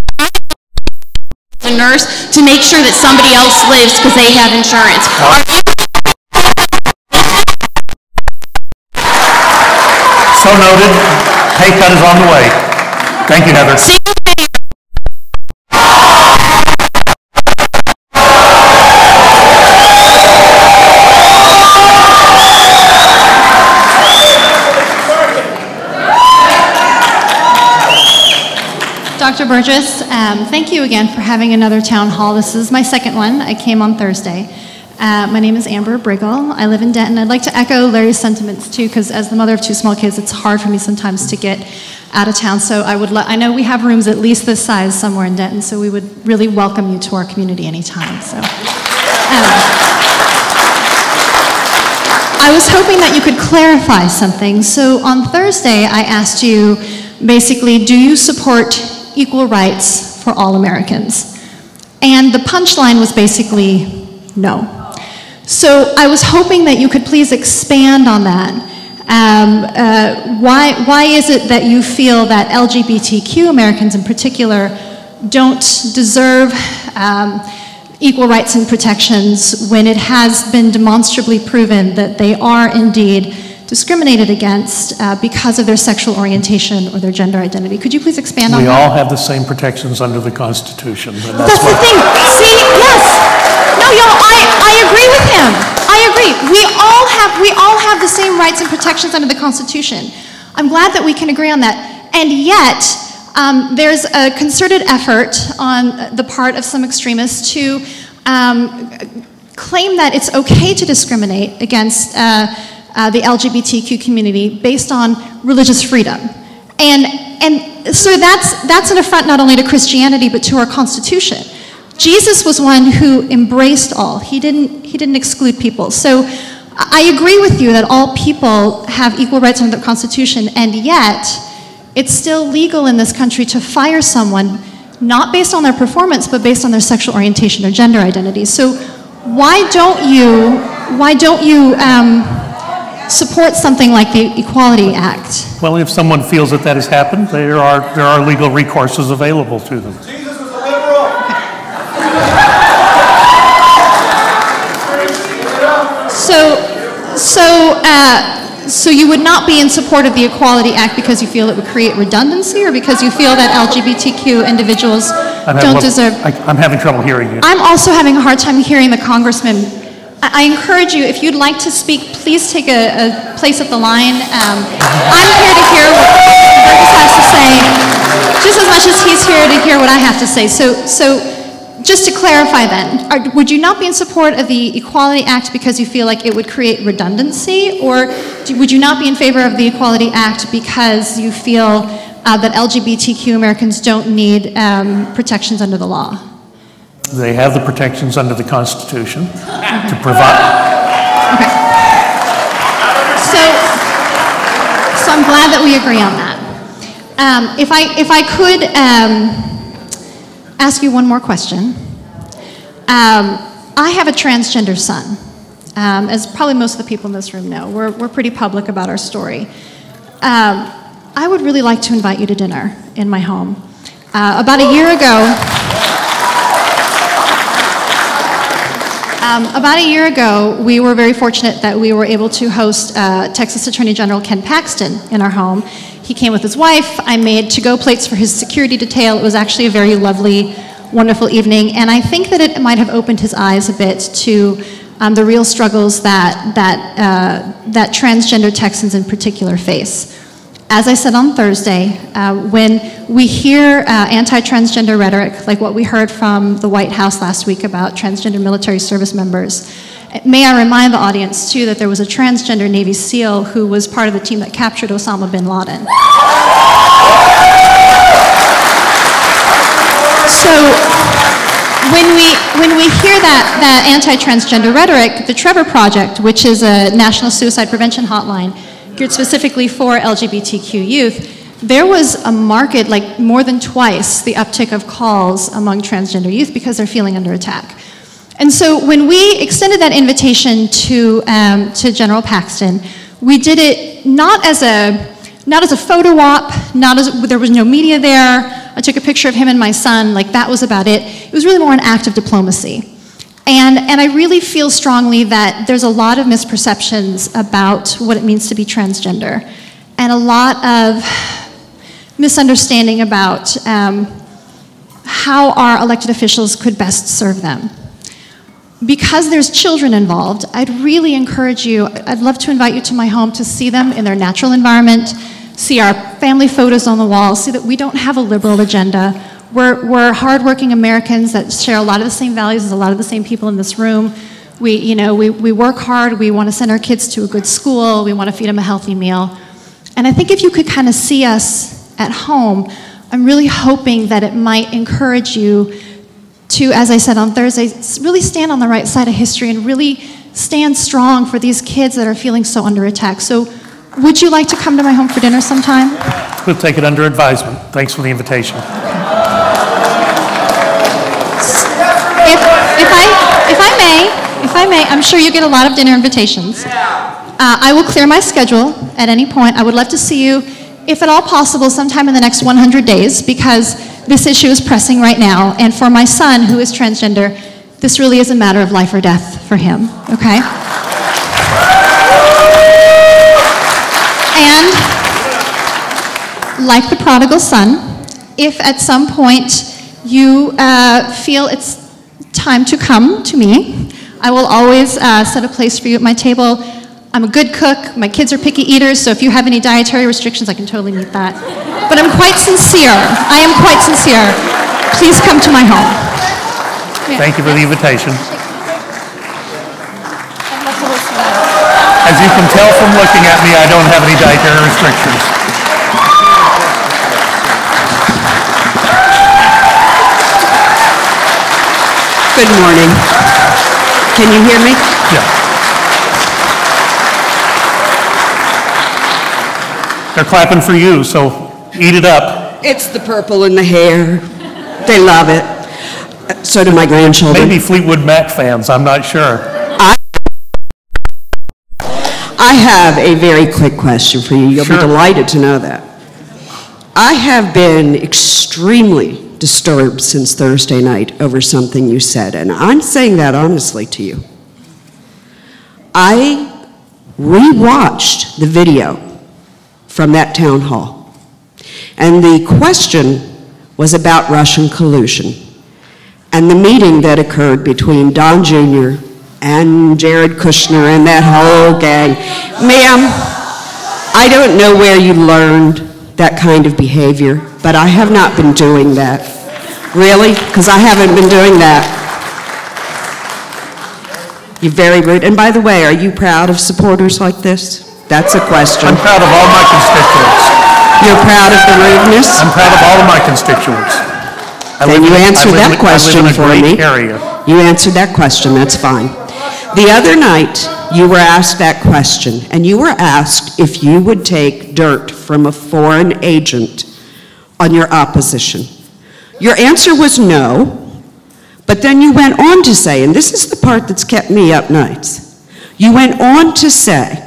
A nurse to make sure that somebody else lives because they have insurance. So noted. Pay cut is on the way. Thank you, Heather. Dr. Burgess. Thank you again for having another town hall. This is my second one. I came on Thursday. My name is Amber Briggle. I live in Denton. I'd like to echo Larry's sentiments too, because as the mother of 2 small kids, it's hard for me sometimes to get out of town. So I know we have rooms at least this size somewhere in Denton, so we would really welcome you to our community anytime. So. I was hoping that you could clarify something. So on Thursday, I asked you, basically, do you support equal rights for all Americans? And the punchline was basically no. So I was hoping that you could please expand on that. Why is it that you feel that LGBTQ Americans in particular don't deserve equal rights and protections when it has been demonstrably proven that they are indeed discriminated against because of their sexual orientation or their gender identity? Could you please expand on that? We all have the same protections under the Constitution. That's the thing. See, yes. No, y'all, I agree with him. I agree. We all have the same rights and protections under the Constitution. I'm glad that we can agree on that. And yet, there's a concerted effort on the part of some extremists to claim that it's okay to discriminate against the LGBTQ community based on religious freedom. And so that's an affront not only to Christianity but to our Constitution. Jesus was one who embraced all. He didn't exclude people. So I agree with you that all people have equal rights under the Constitution, and yet it's still legal in this country to fire someone not based on their performance but based on their sexual orientation or gender identity. So why don't you support something like the Equality Act? Well, if someone feels that that has happened, there are legal recourses available to them. Jesus was a liberal. So you would not be in support of the Equality Act because you feel it would create redundancy, or because you feel that LGBTQ individuals don't deserve... I'm having trouble hearing you. I'm also having a hard time hearing the congressman. I encourage you, if you'd like to speak, please take a place at the line. I'm here to hear what Burgess has to say, just as much as he's here to hear what I have to say. So just to clarify then, would you not be in support of the Equality Act because you feel like it would create redundancy, or would you not be in favor of the Equality Act because you feel that LGBTQ Americans don't need protections under the law? They have the protections under the Constitution to provide. Okay. So I'm glad that we agree on that. If I could ask you one more question. I have a transgender son, as probably most of the people in this room know. We're pretty public about our story. I would really like to invite you to dinner in my home. About a year ago, we were very fortunate that we were able to host Texas Attorney General Ken Paxton in our home. He came with his wife. I made to-go plates for his security detail. It was actually a very lovely, wonderful evening, and I think that it might have opened his eyes a bit to the real struggles that transgender Texans in particular face. As I said on Thursday, when we hear anti-transgender rhetoric, like what we heard from the White House last week about transgender military service members, may I remind the audience, too, that there was a transgender Navy SEAL who was part of the team that captured Osama bin Laden. So when we hear that anti-transgender rhetoric, the Trevor Project, which is a national suicide prevention hotline geared specifically for LGBTQ youth, there was a marked, like more than twice the uptick of calls among transgender youth because they're feeling under attack. And so when we extended that invitation to General Paxton, we did it not as a photo op, there was no media there. I took a picture of him and my son, like that was about it. It was really more an act of diplomacy. And I really feel strongly that there's a lot of misperceptions about what it means to be transgender, and a lot of misunderstanding about how our elected officials could best serve them. Because there's children involved, I'd really encourage you, I'd love to invite you to my home to see them in their natural environment, see our family photos on the wall, see that we don't have a liberal agenda. We're hardworking Americans that share a lot of the same values as a lot of the same people in this room. We work hard. We want to send our kids to a good school. We want to feed them a healthy meal. And I think if you could kind of see us at home, I'm really hoping that it might encourage you to, as I said on Thursday, really stand on the right side of history and really stand strong for these kids that are feeling so under attack. So would you like to come to my home for dinner sometime? We'll take it under advisement. Thanks for the invitation. If I may, I'm sure you get a lot of dinner invitations. I will clear my schedule at any point. I would love to see you, if at all possible, sometime in the next 100 days, because this issue is pressing right now. And for my son, who is transgender, this really is a matter of life or death for him, okay? And like the prodigal son, if at some point you feel it's time to come to me, I will always set a place for you at my table. I'm a good cook. My kids are picky eaters, so if you have any dietary restrictions, I can totally meet that. But I'm quite sincere. I am quite sincere. Please come to my home. Yeah. Thank you for the invitation. As you can tell from looking at me, I don't have any dietary restrictions. Good morning. Can you hear me? Yeah. They're clapping for you, so eat it up. It's the purple in the hair. They love it. So do my grandchildren. Maybe Fleetwood Mac fans, I'm not sure. I have a very quick question for you. You'll be delighted to know that. I have been extremely disturbed since Thursday night over something you said, and I'm saying that honestly to you. I rewatched the video from that town hall, and the question was about Russian collusion and the meeting that occurred between Don Jr. and Jared Kushner and that whole gang. Ma'am, I don't know where you learned that kind of behavior, but I have not been doing that. Really? Because I haven't been doing that. You're very rude. And by the way, are you proud of supporters like this? That's a question. I'm proud of all my constituents. You're proud of the rudeness? I'm proud of all of my constituents. Then you answered that question for me. You answered that question, that's fine. The other night, you were asked that question, and you were asked if you would take dirt from a foreign agent on your opposition. Your answer was no, but then you went on to say, and this is the part that's kept me up nights, you went on to say,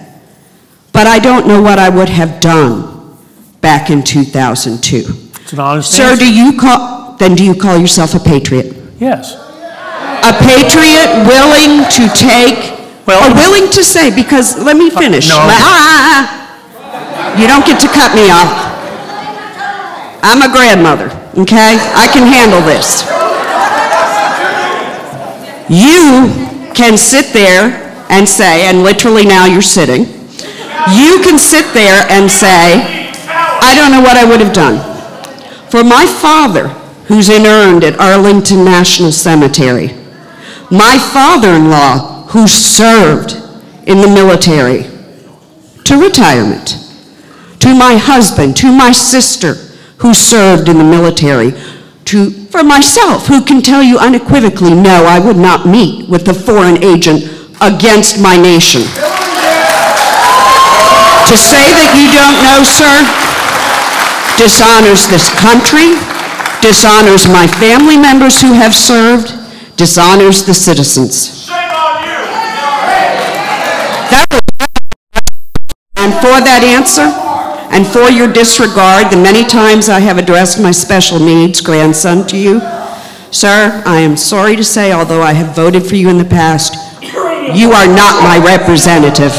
but I don't know what I would have done back in 2002. It's an honest Sir, answer. do you call yourself a patriot? Yes. A patriot willing to take, or willing to say, because let me finish. No. You don't get to cut me off. I'm a grandmother, okay? I can handle this. You can sit there and say, and literally now you're sitting, you can sit there and say, I don't know what I would have done. For my father, who's inurned at Arlington National Cemetery, my father-in-law, who served in the military to retirement, to my husband, to my sister, who served in the military, for myself, who can tell you unequivocally, no, I would not meet with a foreign agent against my nation. To say that you don't know, sir, dishonors this country, dishonors my family members who have served, dishonors the citizens. Shame on you! And for that answer, and for your disregard, the many times I have addressed my special needs grandson to you, sir, I am sorry to say, although I have voted for you in the past, you are not my representative.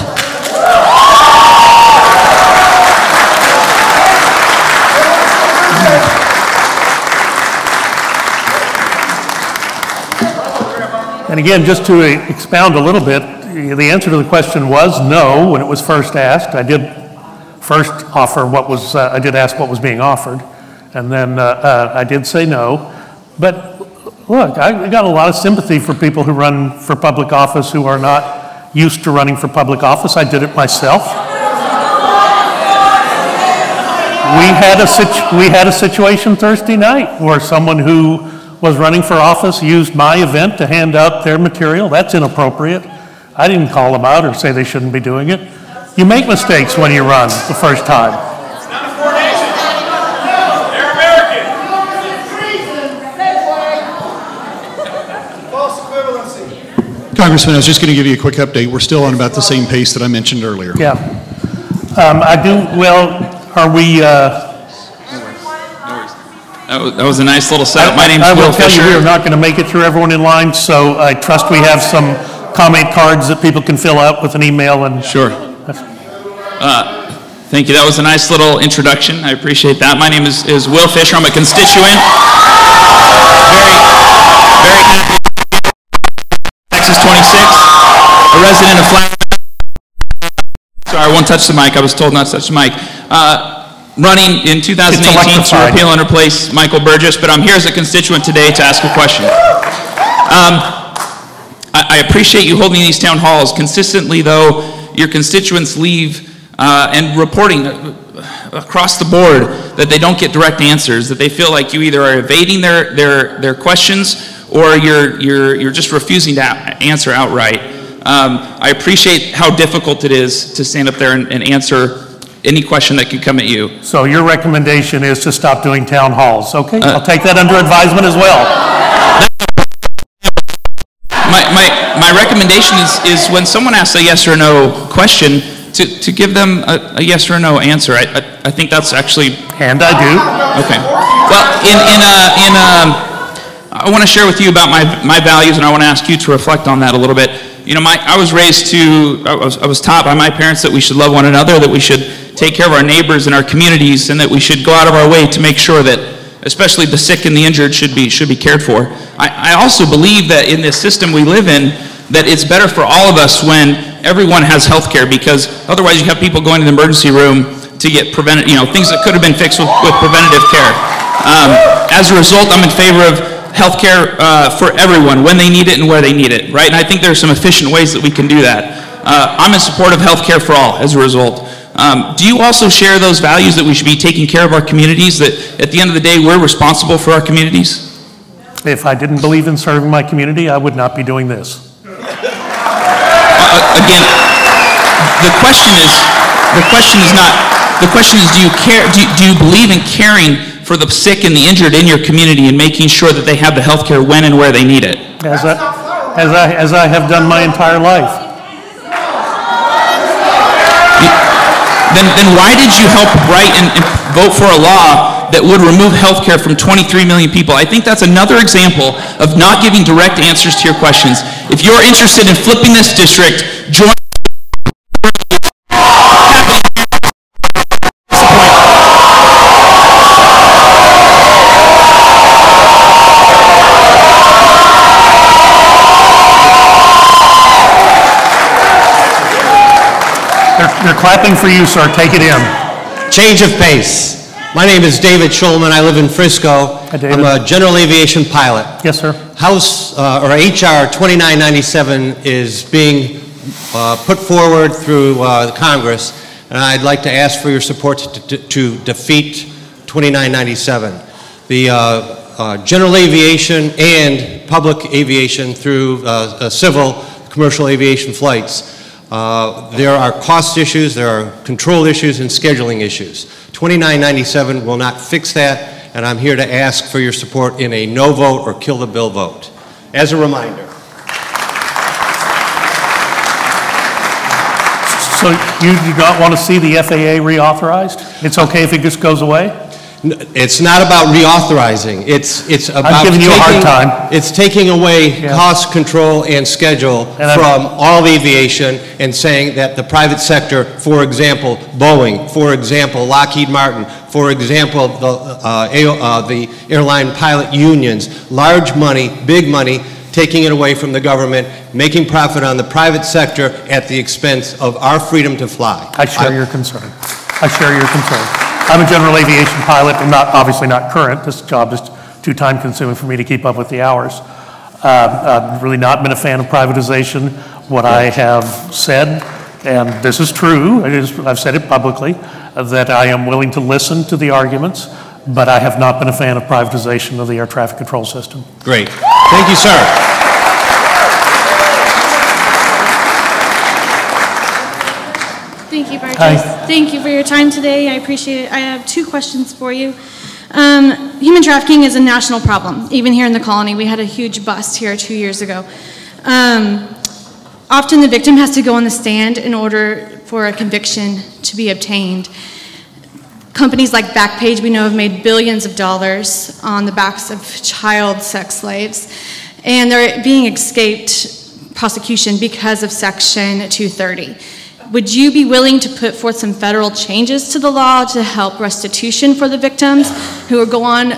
And again, just to expound a little bit, the answer to the question was no when it was first asked. I did first offer what was, I did ask what was being offered. And then I did say no. But look, I got a lot of sympathy for people who run for public office who are not used to running for public office. I did it myself. We had a situation Thursday night where someone who was running for office used my event to hand out their material. That's inappropriate. I didn't call them out or say they shouldn't be doing it. You make mistakes when you run the first time. It's not a coronation. They're American. False equivalency. Congressman, I was just going to give you a quick update. We're still on about the same pace that I mentioned earlier. Yeah. I do, well, are we... That was a nice little setup. My name's Will Fisher. I will tell you, we are not going to make it through everyone in line, so I trust we have some comment cards that people can fill out with an email. And sure. Thank you. That was a nice little introduction. I appreciate that. My name is Will Fisher. I'm a constituent. Very happy. Texas 26, a resident of Flat. Sorry, I won't touch the mic. I was told not to touch the mic. Running in 2018 to repeal and replace Michael Burgess, but I'm here as a constituent today to ask a question. I appreciate you holding these town halls. Consistently, though, your constituents leave and reporting across the board that they don't get direct answers, that they feel like you either are evading their questions or you're just refusing to answer outright. I appreciate how difficult it is to stand up there and answer any question that could come at you. So your recommendation is to stop doing town halls. Okay, I'll take that under advisement as well. My recommendation is when someone asks a yes or no question, to give them a yes or no answer. I think that's actually... And I do. Okay. Well, I want to share with you about my values, and I want to ask you to reflect on that a little bit. You know, I was raised I was taught by my parents that we should love one another, that we should take care of our neighbors and our communities, and that we should go out of our way to make sure that especially the sick and the injured should be cared for. I also believe that in this system we live in, that it's better for all of us when everyone has health care, because otherwise you have people going to the emergency room to get things that could have been fixed with preventative care. As a result, I'm in favor of health care for everyone when they need it and where they need it, right? And I think there are some efficient ways that we can do that. I'm in support of health care for all as a result. Do you also share those values that we should be taking care of our communities, that at the end of the day we're responsible for our communities? If I didn't believe in serving my community, I would not be doing this. Again, the question is do you care? Do you believe in caring for the sick and the injured in your community and making sure that they have the health care when and where they need it? As I have done my entire life. Then why did you help write and vote for a law that would remove health care from 23 million people? I think that's another example of not giving direct answers to your questions. If you're interested in flipping this district, join. They're clapping for you, sir. Take it in. Change of pace. My name is David Schulman. I live in Frisco. Hi, David. I'm a general aviation pilot. Yes, sir. HR 2997 is being put forward through the Congress, and I'd like to ask for your support to defeat 2997. The general aviation and public aviation through civil commercial aviation flights. There are cost issues, there are control issues, and scheduling issues. 2997 will not fix that, and I'm here to ask for your support in a no vote or kill the bill vote. As a reminder. So you do not want to see the FAA reauthorized? It's okay if it just goes away? It's not about reauthorizing. It's about I'm giving you a hard time. It's taking away cost control and schedule from all aviation and saying that the private sector, for example, Boeing, for example, Lockheed Martin, for example, the airline pilot unions, large money, big money, taking it away from the government, making profit on the private sector at the expense of our freedom to fly. I share your concern. I share your concern. I'm a general aviation pilot. I'm not, obviously not current. This job is too time consuming for me to keep up with the hours. I've really not been a fan of privatization. What I have said, and this is true, I've said it publicly, that I am willing to listen to the arguments, but I have not been a fan of privatization of the air traffic control system. Great. Thank you, sir. Thank you, Burgess. Hi. Thank you for your time today. I appreciate it. I have 2 questions for you. Human trafficking is a national problem. Even here in the colony, we had a huge bust here 2 years ago. Often the victim has to go on the stand in order for a conviction to be obtained. Companies like Backpage, we know, have made billions of dollars on the backs of child sex slaves, and they're being escaped prosecution because of Section 230. Would you be willing to put forth some federal changes to the law to help restitution for the victims who go on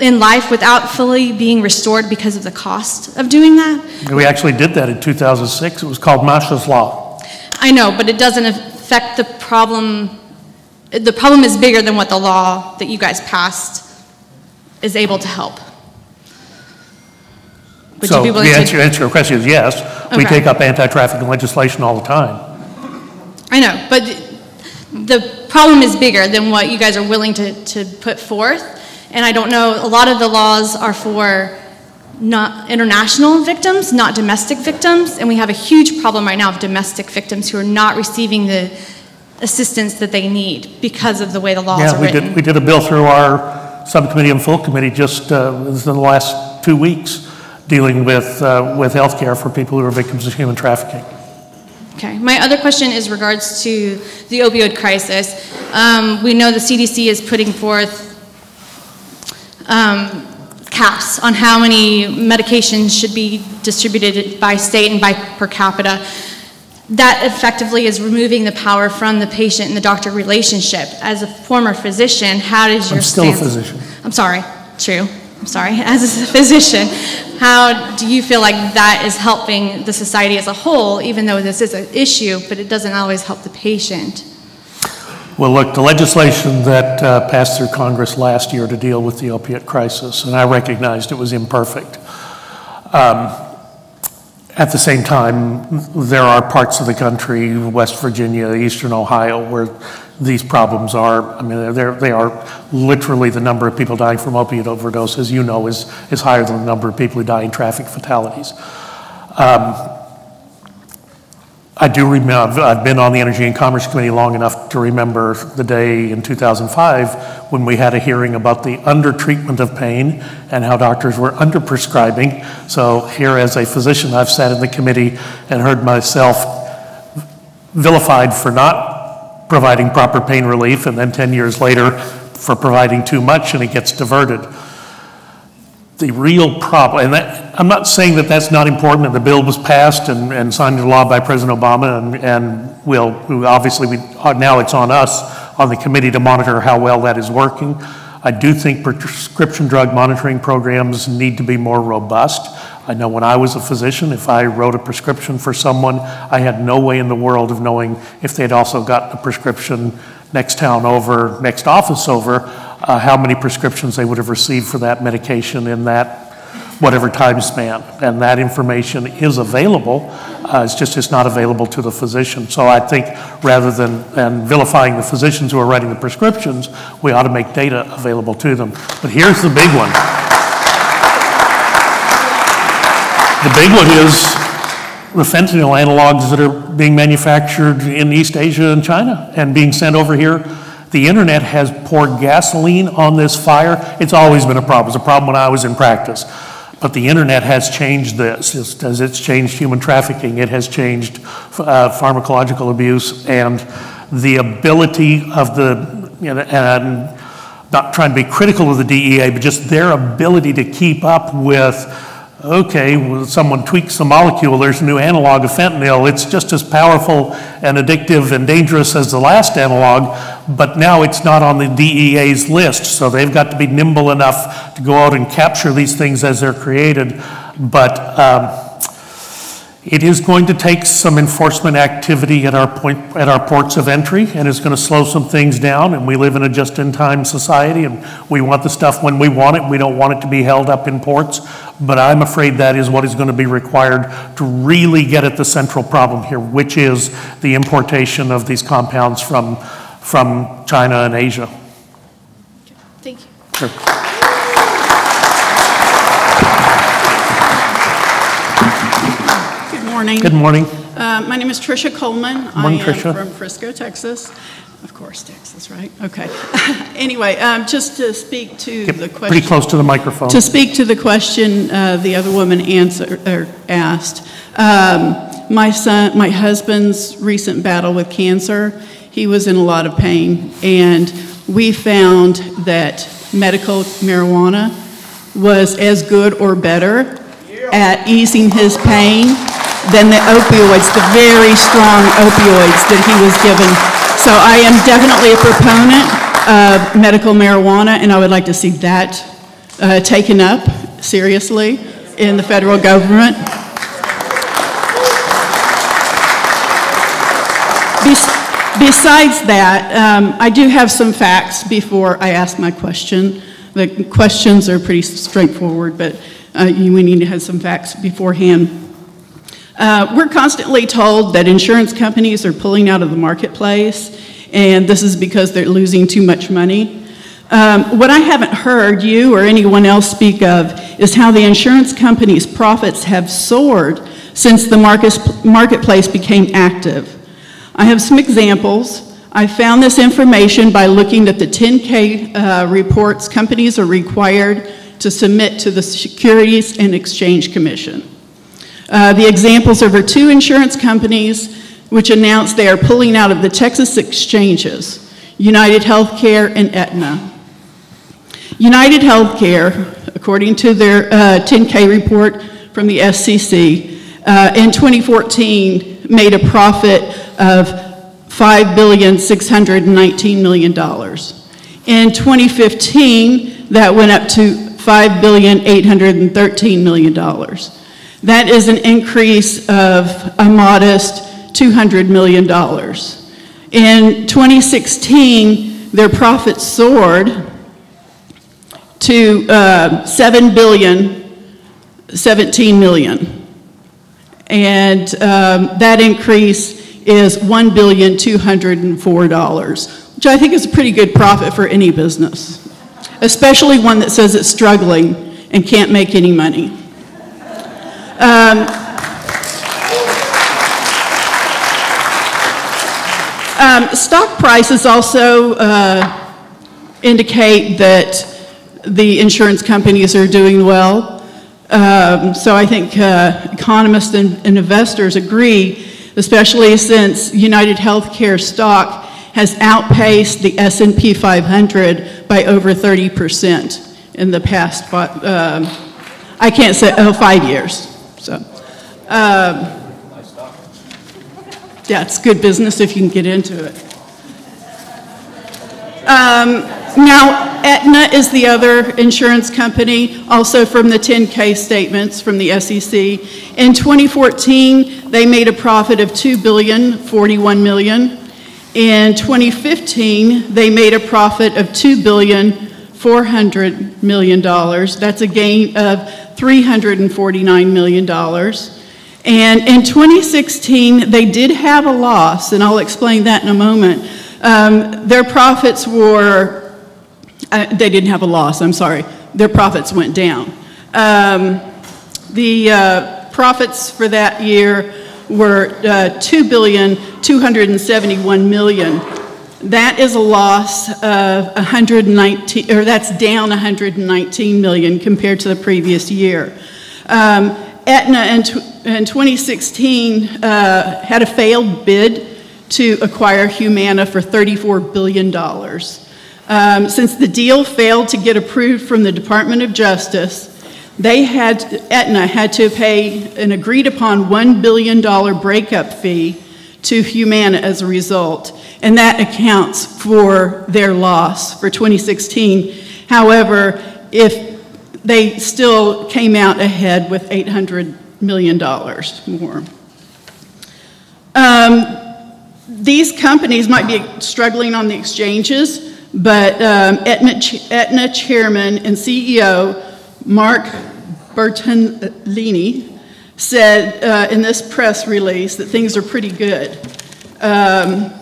in life without fully being restored because of the cost of doing that? We actually did that in 2006. It was called Marshall's Law. I know, but it doesn't affect the problem. The problem is bigger than what the law that you guys passed is able to help. Would So you be willing the to answer to your question is yes. We Okay. take up anti-trafficking legislation all the time. I know, but the problem is bigger than what you guys are willing to put forth. And I don't know, a lot of the laws are for not international victims, not domestic victims. And we have a huge problem right now of domestic victims who are not receiving the assistance that they need because of the way the laws are written. We did a bill through our subcommittee and full committee just in the last 2 weeks dealing with health care for people who are victims of human trafficking. Okay, my other question is regards to the opioid crisis. We know the CDC is putting forth caps on how many medications should be distributed by state and by per capita. That effectively is removing the power from the patient and the doctor relationship. As a former physician, how does your I'm still a stance... physician. I'm sorry, true. I'm sorry. As a physician, how do you feel like that is helping the society as a whole, even though this is an issue, but it doesn't always help the patient? Well, look, the legislation that passed through Congress last year to deal with the opiate crisis, and I recognized it was imperfect. At the same time, there are parts of the country, West Virginia, Eastern Ohio, where these problems are, I mean, they are literally the number of people dying from opiate overdose, as you know, is higher than the number of people who die in traffic fatalities. I do remember, I've been on the Energy and Commerce Committee long enough to remember the day in 2005 when we had a hearing about the undertreatment of pain and how doctors were underprescribing. So here as a physician, I've sat in the committee and heard myself vilified for not providing proper pain relief, and then 10 years later for providing too much, and it gets diverted. The real problem, and that, I'm not saying that that's not important, and the bill was passed and signed into law by President Obama, and will obviously, now it's on us, on the committee, to monitor how well that is working. I do think prescription drug monitoring programs need to be more robust. I know when I was a physician, if I wrote a prescription for someone, I had no way in the world of knowing if they'd also gotten a prescription next town over, next office over, how many prescriptions they would have received for that medication in that whatever time span. And that information is available, it's not available to the physician. So I think rather than vilifying the physicians who are writing the prescriptions, we ought to make data available to them. But here's the big one. The big one is the fentanyl analogs that are being manufactured in East Asia and China and being sent over here. The internet has poured gasoline on this fire. It's always been a problem. It was a problem when I was in practice. But the internet has changed this. As it's changed human trafficking, it has changed pharmacological abuse, and the ability of the, and not trying to be critical of the DEA, but just their ability to keep up with, okay, well, someone tweaks the molecule, there's a new analog of fentanyl. It's just as powerful and addictive and dangerous as the last analog, but now it's not on the DEA's list, so they've got to be nimble enough to go out and capture these things as they're created. But It is going to take some enforcement activity at our ports of entry, and it's going to slow some things down, and we live in a just-in-time society, and we want the stuff when we want it. We don't want it to be held up in ports, but I'm afraid that is what is going to be required to really get at the central problem here, which is the importation of these compounds from China and Asia. Thank you. Sure. Morning. Good morning. My name is Tricia Coleman. Morning, I am Tricia. from Frisco, Texas. Of course, Texas, right? Okay. Anyway, just to speak to the question. Pretty close to the microphone. To speak to the question the other woman asked. My husband's recent battle with cancer, he was in a lot of pain, and we found that medical marijuana was as good or better at easing his pain than the opioids, the very strong opioids that he was given. So I am definitely a proponent of medical marijuana, and I would like to see that taken up seriously in the federal government. Besides that, I do have some facts before I ask my question. The questions are pretty straightforward, but we need to have some facts beforehand. We're constantly told that insurance companies are pulling out of the marketplace, and this is because they're losing too much money. What I haven't heard you or anyone else speak of is how the insurance companies' profits have soared since the marketplace became active. I have some examples. I found this information by looking at the 10K reports companies are required to submit to the Securities and Exchange Commission. The examples are for two insurance companies which announced they are pulling out of the Texas exchanges, United Healthcare and Aetna. United Healthcare, according to their 10K report from the SEC, in 2014 made a profit of $5,619 million. In 2015, that went up to $5,813 million. That is an increase of a modest $200 million. In 2016, their profits soared to $7,017 million. And that increase is $1,204, which I think is a pretty good profit for any business, especially one that says it's struggling and can't make any money. Stock prices also indicate that the insurance companies are doing well. So I think economists and investors agree, especially since United Healthcare stock has outpaced the S&P 500 by over 30% in the past, I can't say, 5 years. So, yeah, it's good business if you can get into it. Now, Aetna is the other insurance company, also from the 10K statements from the SEC. In 2014, they made a profit of $2,041 million. In 2015, they made a profit of $2,400 million. That's a gain of $349 million. And in 2016, they did have a loss, and I'll explain that in a moment. Their profits were, they didn't have a loss, I'm sorry. Their profits went down. The profits for that year were $2,271 million. That is a loss of 119, or that's down 119 million compared to the previous year. Aetna in 2016 had a failed bid to acquire Humana for $34 billion. Since the deal failed to get approved from the Department of Justice, Aetna had to pay an agreed upon $1 billion breakup fee to Humana as a result, and that accounts for their loss for 2016. However, if they still came out ahead with $800 million more. These companies might be struggling on the exchanges, but Aetna Chairman and CEO Mark Bertolini said in this press release that things are pretty good.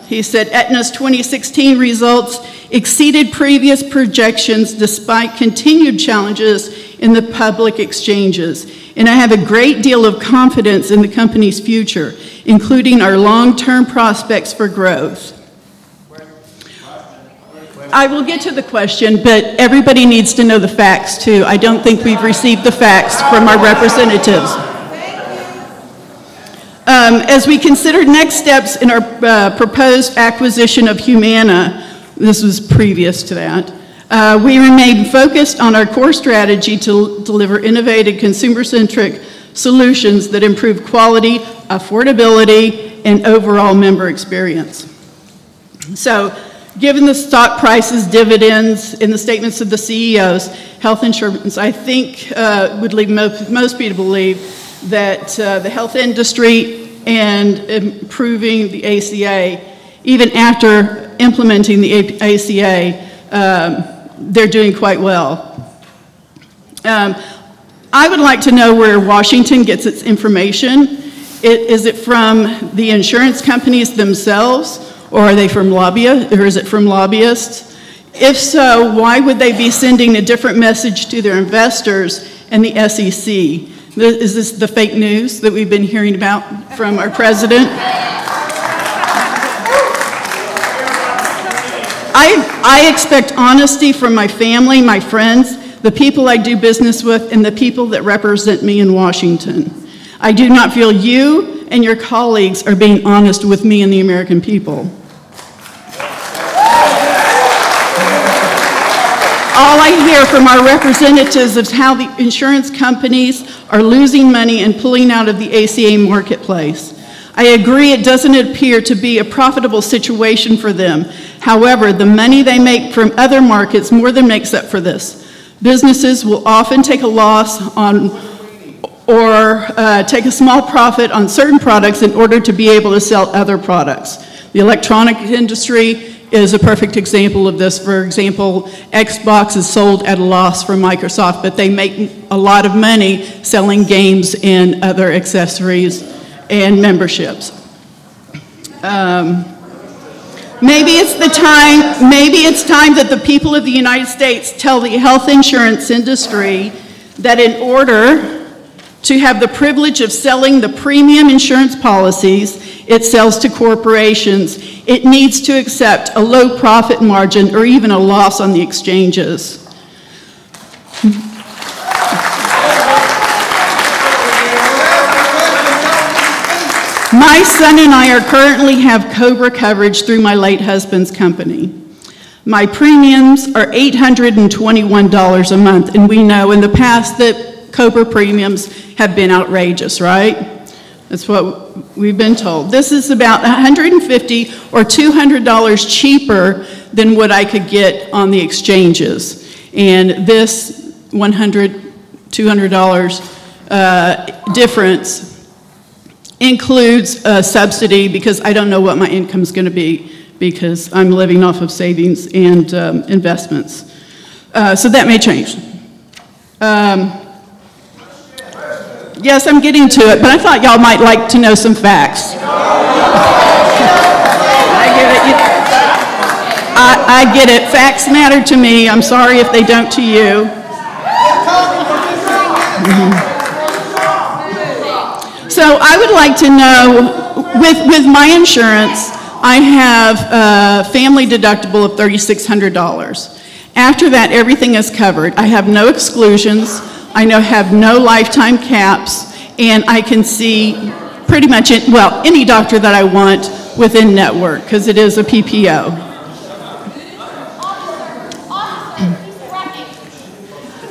He said Aetna's 2016 results exceeded previous projections despite continued challenges in the public exchanges. And I have a great deal of confidence in the company's future, including our long-term prospects for growth. I will get to the question, but everybody needs to know the facts too. I don't think we've received the facts from our representatives. As we consider next steps in our proposed acquisition of Humana, this was previous to that, we remain focused on our core strategy to deliver innovative, consumer-centric solutions that improve quality, affordability, and overall member experience. So, given the stock prices, dividends, and the statements of the CEOs, health insurance, I think, would lead most people to believe that the health industry and improving the ACA, even after implementing the ACA, they're doing quite well. I would like to know where Washington gets its information. Is it from the insurance companies themselves, or are they from lobbyists, or is it from lobbyists? If so, why would they be sending a different message to their investors and the SEC? Is this the fake news that we've been hearing about from our president? I expect honesty from my family, my friends, the people I do business with, and the people that represent me in Washington. I do not feel you and your colleagues are being honest with me and the American people. All I hear from our representatives is how the insurance companies are losing money and pulling out of the ACA marketplace. I agree it doesn't appear to be a profitable situation for them. However, the money they make from other markets more than makes up for this. Businesses will often take a loss on or take a small profit on certain products in order to be able to sell other products. The electronic industry is a perfect example of this. For example, Xbox is sold at a loss from Microsoft, but they make a lot of money selling games and other accessories and memberships. Maybe it's time that the people of the United States tell the health insurance industry that in order to have the privilege of selling the premium insurance policies it sells to corporations, it needs to accept a low profit margin or even a loss on the exchanges. My son and I currently have COBRA coverage through my late husband's company. My premiums are $821 a month, and we know in the past that COBRA premiums have been outrageous, right? That's what we've been told. This is about $150 or $200 cheaper than what I could get on the exchanges. And this $100, $200 difference includes a subsidy because I don't know what my income is going to be because I'm living off of savings and investments. So that may change. Yes, I'm getting to it, but I thought y'all might like to know some facts. I get it. Facts matter to me. I'm sorry if they don't to you. So I would like to know, with my insurance, I have a family deductible of $3,600. After that, everything is covered. I have no exclusions. I have no lifetime caps, and I can see pretty much, any doctor that I want within network, because it is a PPO.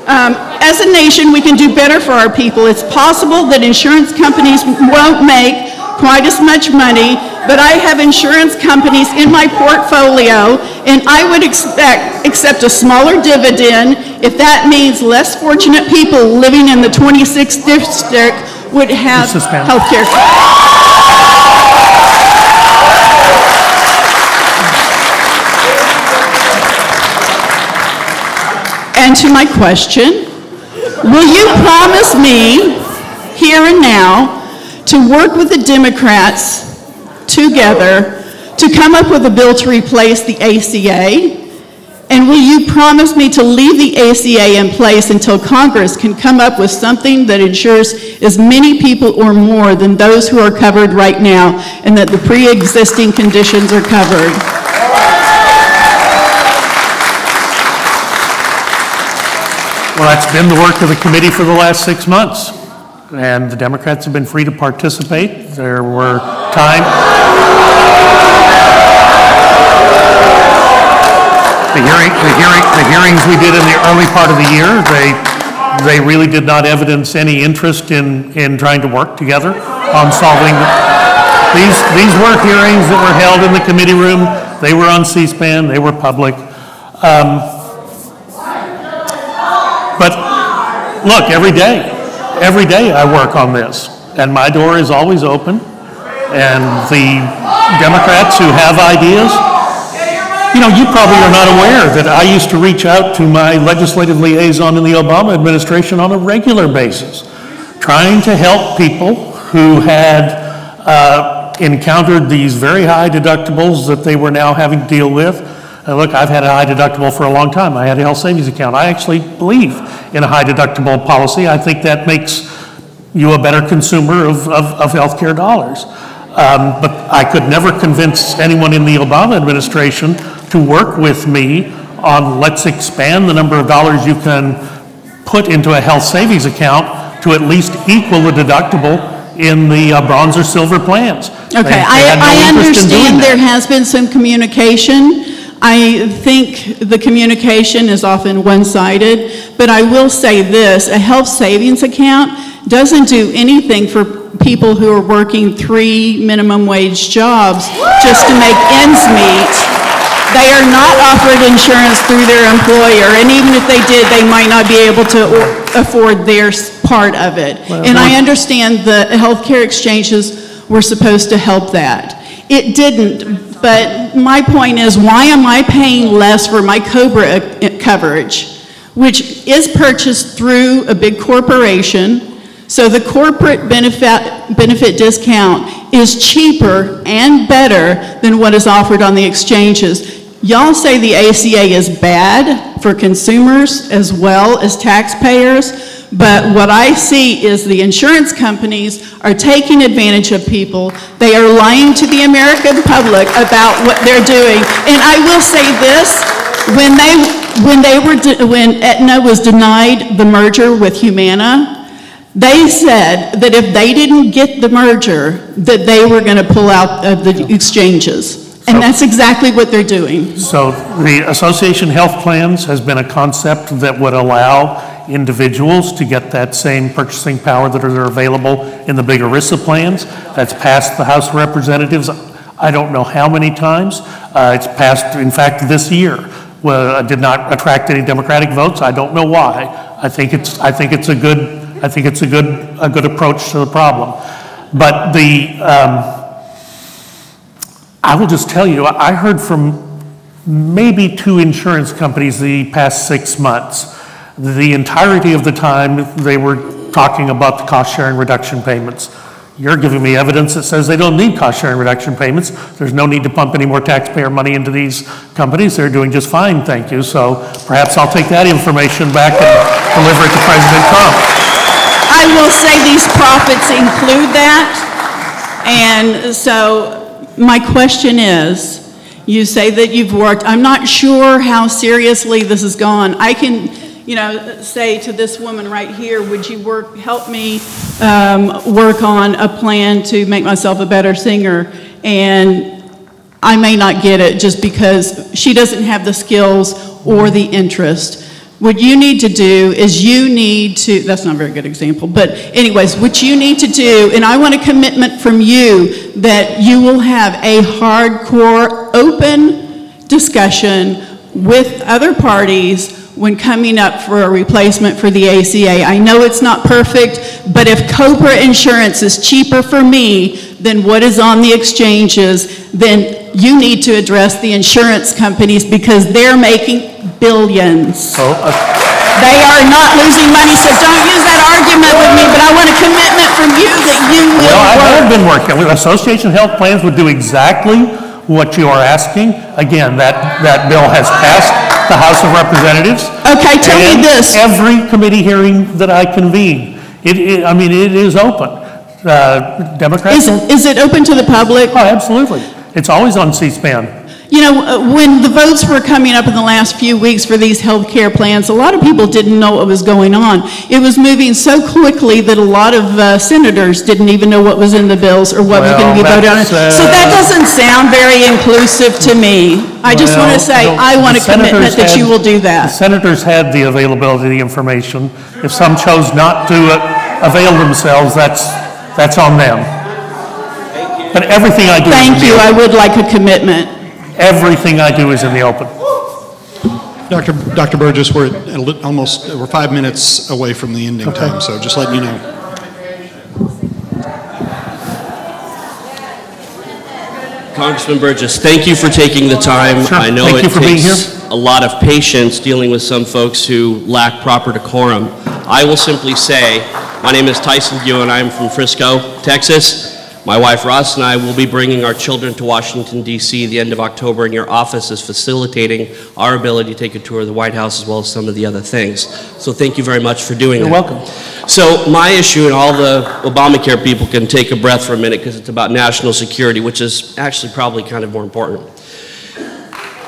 As a nation, we can do better for our people. It's possible that insurance companies won't make quite as much money, but I have insurance companies in my portfolio, and I would accept a smaller dividend if that means less fortunate people living in the 26th district would have health care. on to my question. Will you promise me, here and now, to work with the Democrats together to come up with a bill to replace the ACA? And will you promise me to leave the ACA in place until Congress can come up with something that ensures as many people or more than those who are covered right now, and that the pre-existing conditions are covered? Well, that's been the work of the committee for the last 6 months, and the Democrats have been free to participate. There were times. The hearings we did in the early part of the year, they really did not evidence any interest in trying to work together on solving. These were hearings that were held in the committee room. They were on C-SPAN. They were public. But look, every day I work on this, and my door is always open. And the Democrats who have ideas, you know, you probably are not aware that I used to reach out to my legislative liaison in the Obama administration on a regular basis, trying to help people who had encountered these very high deductibles that they were now having to deal with. Look, I've had a high deductible for a long time. I had a health savings account. I actually believe in a high deductible policy. I think that makes you a better consumer of health care dollars. But I could never convince anyone in the Obama administration to work with me on let's expand the number of dollars you can put into a health savings account to at least equal the deductible in the bronze or silver plans. Okay, I understand there has been some communication. I think the communication is often one-sided, but I will say this, a health savings account doesn't do anything for people who are working 3 minimum wage jobs just to make ends meet. They are not offered insurance through their employer, and even if they did, they might not be able to afford their part of it. And I understand the healthcare exchanges were supposed to help that. It didn't, but my point is, why am I paying less for my COBRA coverage, which is purchased through a big corporation? So the corporate benefit discount is cheaper and better than what is offered on the exchanges. Y'all say the ACA is bad for consumers as well as taxpayers, but what I see is the insurance companies are taking advantage of people. They are lying to the American public about what they're doing. And I will say this, when Aetna was denied the merger with Humana, they said that if they didn't get the merger, that they were going to pull out of the exchanges. And that's exactly what they're doing. So the Association Health Plans has been a concept that would allow individuals to get that same purchasing power that are available in the big ERISA plans. That's passed the House of Representatives, I don't know how many times. It's passed, in fact, this year. Did not attract any Democratic votes. I don't know why. I think it's a good approach to the problem. But I will just tell you, I heard from maybe 2 insurance companies the past 6 months. The entirety of the time they were talking about the cost sharing reduction payments. You're giving me evidence that says they don't need cost sharing reduction payments. There's no need to pump any more taxpayer money into these companies. They're doing just fine, thank you. So perhaps I'll take that information back and deliver it to President Trump. I will say these profits include that. And so my question is, you say that you've worked, I'm not sure how seriously this has gone. I can, say to this woman right here, would you help me work on a plan to make myself a better singer? And I may not get it just because she doesn't have the skills or the interest. What you need to do is that's not a very good example, but anyways, what you need to do, and I want a commitment from you that you will have a hardcore, open discussion with other parties when coming up for a replacement for the ACA. I know it's not perfect, but if COBRA insurance is cheaper for me than what is on the exchanges, then you need to address the insurance companies because they're making billions. They are not losing money, so don't use that argument with me, but I want a commitment from you that you will Well, I work. have been working. Association Health Plans would do exactly what you are asking. Again, that bill has passed the House of Representatives. Okay, tell me this. Every committee hearing that I convene, it is open. Democrats. Is it open to the public? Oh, absolutely. It's always on C-SPAN. You know, when the votes were coming up in the last few weeks for these health care plans, a lot of people didn't know what was going on. It was moving so quickly that a lot of senators didn't even know what was in the bills or what was going to be voted on. So that doesn't sound very inclusive to me. I just want to say, I want a commitment that you will do that. The senators had the availability of the information. If some chose not to avail themselves, that's on them. But everything I do is in the Thank you. I open. would like a commitment. Everything I do is in the open. Dr. Burgess, we're we're 5 minutes away from the ending time, so just letting you know. Congressman Burgess, thank you for taking the time. Sure. I know Thank it you for being takes a lot of patience dealing with some folks who lack proper decorum. I will simply say, my name is Tyson Buell and I'm from Frisco, Texas. My wife Ross and I will be bringing our children to Washington, D.C. the end of October, and your office is facilitating our ability to take a tour of the White House as well as some of the other things. So thank you very much for doing that. You're welcome. So my issue, and all the Obamacare people can take a breath for a minute because it's about national security, which is actually probably kind of more important.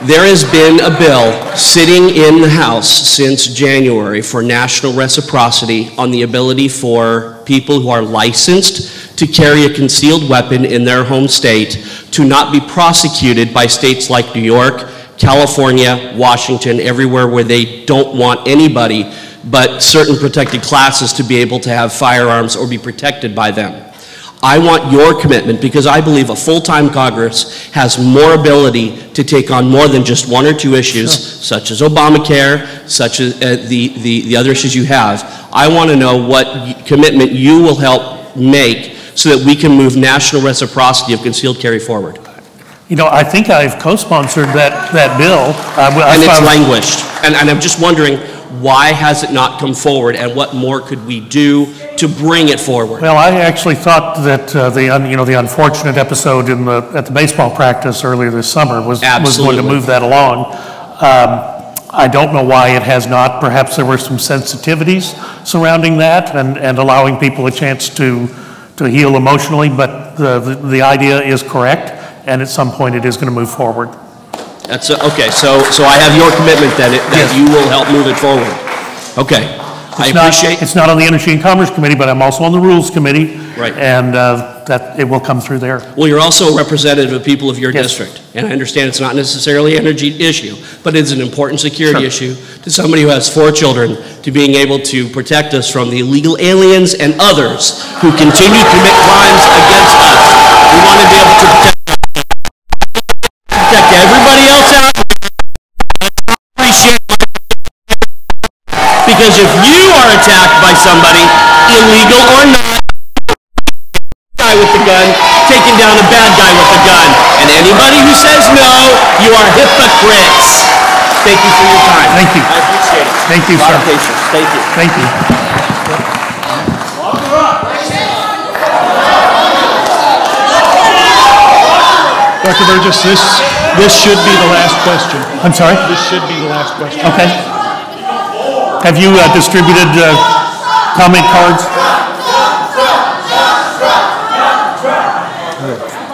There has been a bill sitting in the House since January for national reciprocity on the ability for people who are licensed to carry a concealed weapon in their home state to not be prosecuted by states like New York, California, Washington, everywhere where they don't want anybody but certain protected classes to be able to have firearms or be protected by them. I want your commitment because I believe a full-time Congress has more ability to take on more than just one or two issues, such as Obamacare, such as the other issues you have. I want to know what commitment you will help make so that we can move national reciprocity of concealed carry forward. You know, I think I've co-sponsored that bill. And it's languished. And I'm just wondering, why has it not come forward, and what more could we do to bring it forward? Well, I actually thought that the unfortunate episode at the baseball practice earlier this summer was going to move that along. I don't know why it has not. Perhaps there were some sensitivities surrounding that and allowing people a chance to heal emotionally, but the idea is correct, and at some point it is going to move forward. That's okay. So I have your commitment that you will help move it forward. Okay. I appreciate. It's not on the Energy and Commerce Committee, but I'm also on the Rules Committee. Right. And that it will come through there. Well, you're also a representative of people of your district, and I understand it's not necessarily an energy issue, but it's an important security issue to somebody who has 4 children, to being able to protect us from the illegal aliens and others who continue to commit crimes against us. We want to be able to protect everybody else out. Appreciate because if you are attacked by somebody, illegal or not, guy with the gun taking down a bad guy with the gun, and anybody who says no, you are hypocrites. Thank you for your time. Thank you. I appreciate it. Thank you, a lot sir. of patience. Thank you. Thank you. Dr. Burgess, this should be the last question. I'm sorry? This should be the last question. Okay. Have you distributed comment cards?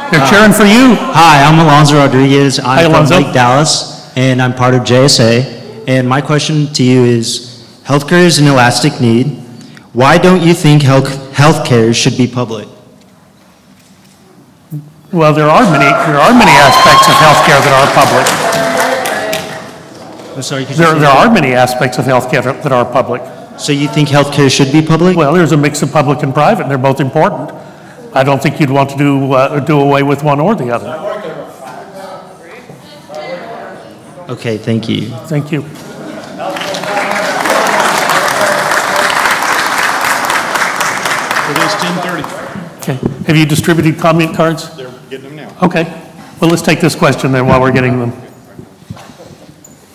They're cheering for you. Hi, I'm Alonzo Rodriguez. Hi, I'm Alonzo. from Lake Dallas, and I'm part of JSA. And my question to you is, healthcare is an elastic need. Why don't you think healthcare should be public? Well, there are many aspects of healthcare that are public. I'm sorry, could you There say that? are many aspects of healthcare that are public. So you think healthcare should be public? Well, there's a mix of public and private, and they're both important. I don't think you'd want to do away with one or the other. Okay, thank you. Thank you. It is 10:30. Okay. Have you distributed comment cards? They're getting them now. Okay. Well, let's take this question then while we're getting them.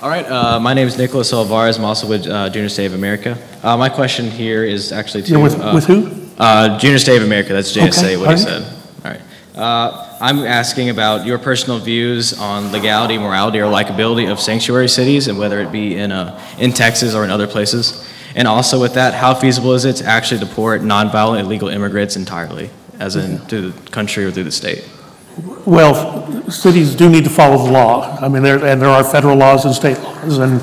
All right, my name is Nicholas Alvarez. I'm also with Junior State of America. My question here is actually to... You're with who? Junior State of America, that's JSA, Okay, what he all right. said. All right. I'm asking about your personal views on legality, morality, or likability of sanctuary cities, and whether it be in Texas or in other places. And also with that, how feasible is it to actually deport nonviolent illegal immigrants entirely, as in through the country or through the state? Well, cities do need to follow the law. I mean, there are federal laws and state laws, and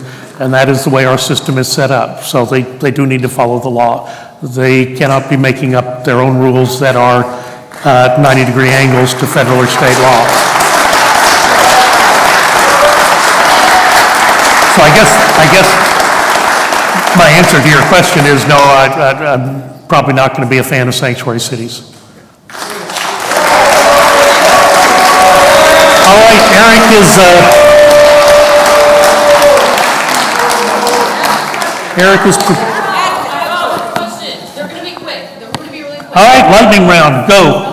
that is the way our system is set up. So they do need to follow the law. They cannot be making up their own rules that are 90-degree angles to federal or state law. So I guess my answer to your question is no, I'm probably not going to be a fan of sanctuary cities. All right, Eric is all right, lightning round, go.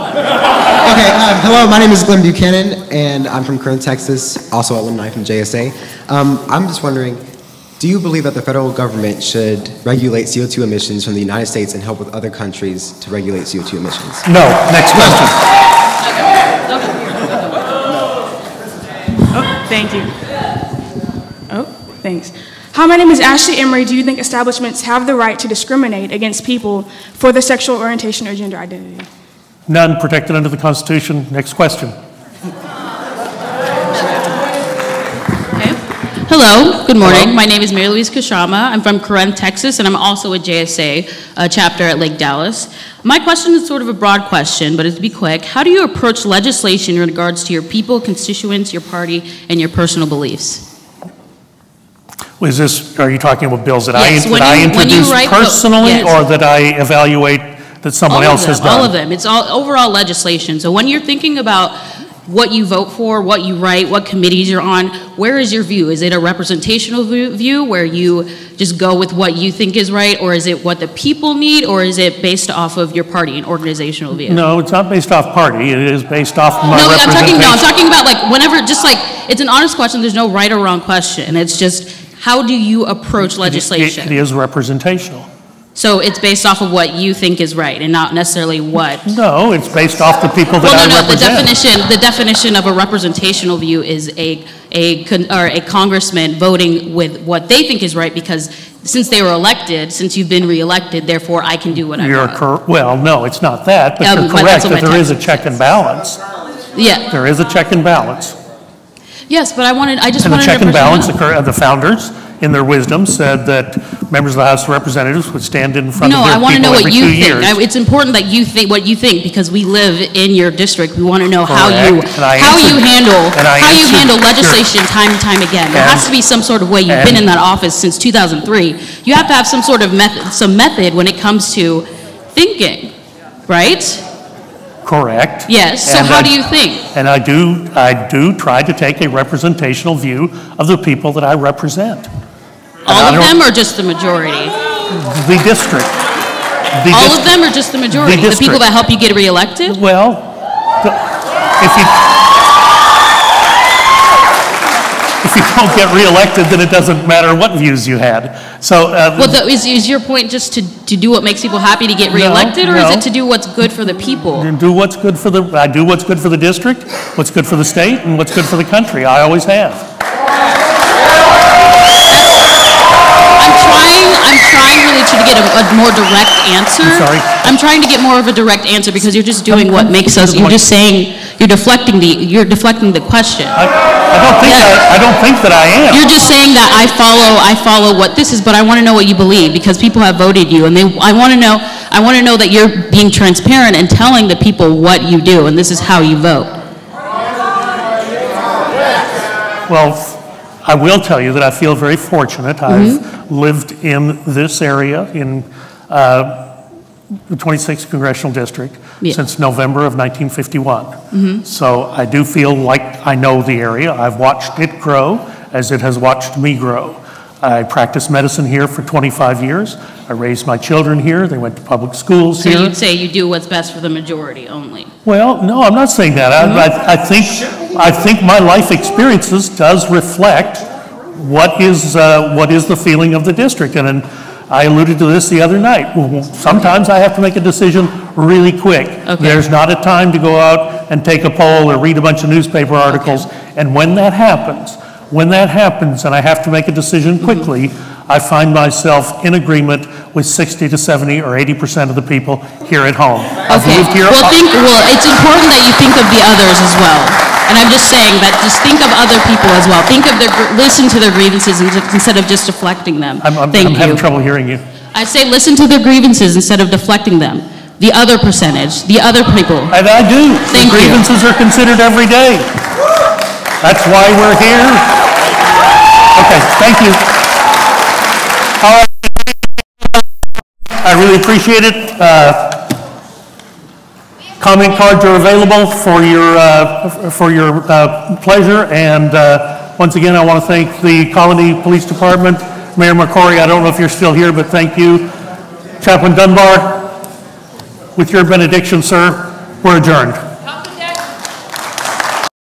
Okay, hello, my name is Glenn Buchanan, and I'm from Kern, Texas, also alumni from JSA. I'm just wondering, do you believe that the federal government should regulate CO2 emissions from the United States and help with other countries to regulate CO2 emissions? No. Next question. Oh, thank you. Oh, thanks. Hi, my name is Ashley Emery. Do you think establishments have the right to discriminate against people for their sexual orientation or gender identity? None, protected under the Constitution. Next question. Hello, good morning. Hello. My name is Mary Louise Kashama. I'm from Corinth, Texas, and I'm also a JSA chapter at Lake Dallas. My question is sort of a broad question, but to be quick, how do you approach legislation in regards to your people, constituents, your party, and your personal beliefs? Are you talking about bills that Yes, I introduce personally, yes. or that I evaluate that someone else has done? All of them. It's all overall legislation. So when you're thinking about what you vote for, what you write, what committees you're on, where is your view? Is it a representational view where you just go with what you think is right, or is it what the people need, or is it based off of your party and organizational view? No, it's not based off party. It is based off my representation. I'm talking about like whenever, just like, it's an honest question. There's no right or wrong question. It's just, how do you approach legislation? It is representational. So it's based off of what you think is right and not necessarily what? No, it's based off the people that I represent. The definition of a representational view is a congressman voting with what they think is right, because since they were elected, since you've been reelected, therefore I can do what I want. Well, no, it's not that, but you're correct that there is a check and balance. Yeah. There is a check and balance. Yes, but I just and wanted the check and balance, know. The founders, in their wisdom, said that members of the House of Representatives would stand in front of their I want to people know what every you 2 think. years. It's important that you think what you think, because we live in your district. We want to know how you handle legislation time and time again. There has to be some sort of way. You've been in that office since 2003. You have to have some sort of method when it comes to thinking, right? Correct. Yes. So how do you think? And I do try to take a representational view of the people that I represent. All of them, or just the majority? The district. All of them, or just the majority? The people that help you get reelected? Well, if you don't get reelected, then it doesn't matter what views you had. So, is your point just to do what makes people happy to get reelected, or is it to do what's good for the people? And do what's good for I do what's good for the district, what's good for the state, and what's good for the country. I always have. I'm trying really to get a more direct answer. I'm sorry? I'm trying to get more of a direct answer, because you're just doing what makes us. You're just saying you're deflecting the question. I don't think that I am. You're just saying that I follow what this is, but I want to know what you believe, because people have voted you, and I want to know that you're being transparent and telling the people what you do, and this is how you vote. Well, I will tell you that I feel very fortunate. I've lived in this area in the 26th Congressional District since November of 1951. So I do feel like I know the area. I've watched it grow as it has watched me grow. I practiced medicine here for 25 years. I raised my children here. They went to public schools here. So you'd say you do what's best for the majority only? Well, no, I'm not saying that. I think my life experiences does reflect what is the feeling of the district? And I alluded to this the other night. Sometimes I have to make a decision really quick. Okay. There's not a time to go out and take a poll or read a bunch of newspaper articles. And when that happens, and I have to make a decision quickly, I find myself in agreement with 60 to 70 or 80% of the people here at home. I've Okay, moved here- well, it's important that you think of the others as well. And I'm just saying that just think of other people as well. Think of listen to their grievances instead of just deflecting them. I'm having trouble hearing you. I say listen to their grievances instead of deflecting them. The other percentage, the other people. And I do. Thank you. Grievances are considered every day. That's why we're here. Okay, thank you. All right. I really appreciate it. Comment cards are available for your pleasure. And once again, I want to thank the Colony Police Department, Mayor McCrory. I don't know if you're still here, but thank you. Chaplain Dunbar, with your benediction, sir, we're adjourned.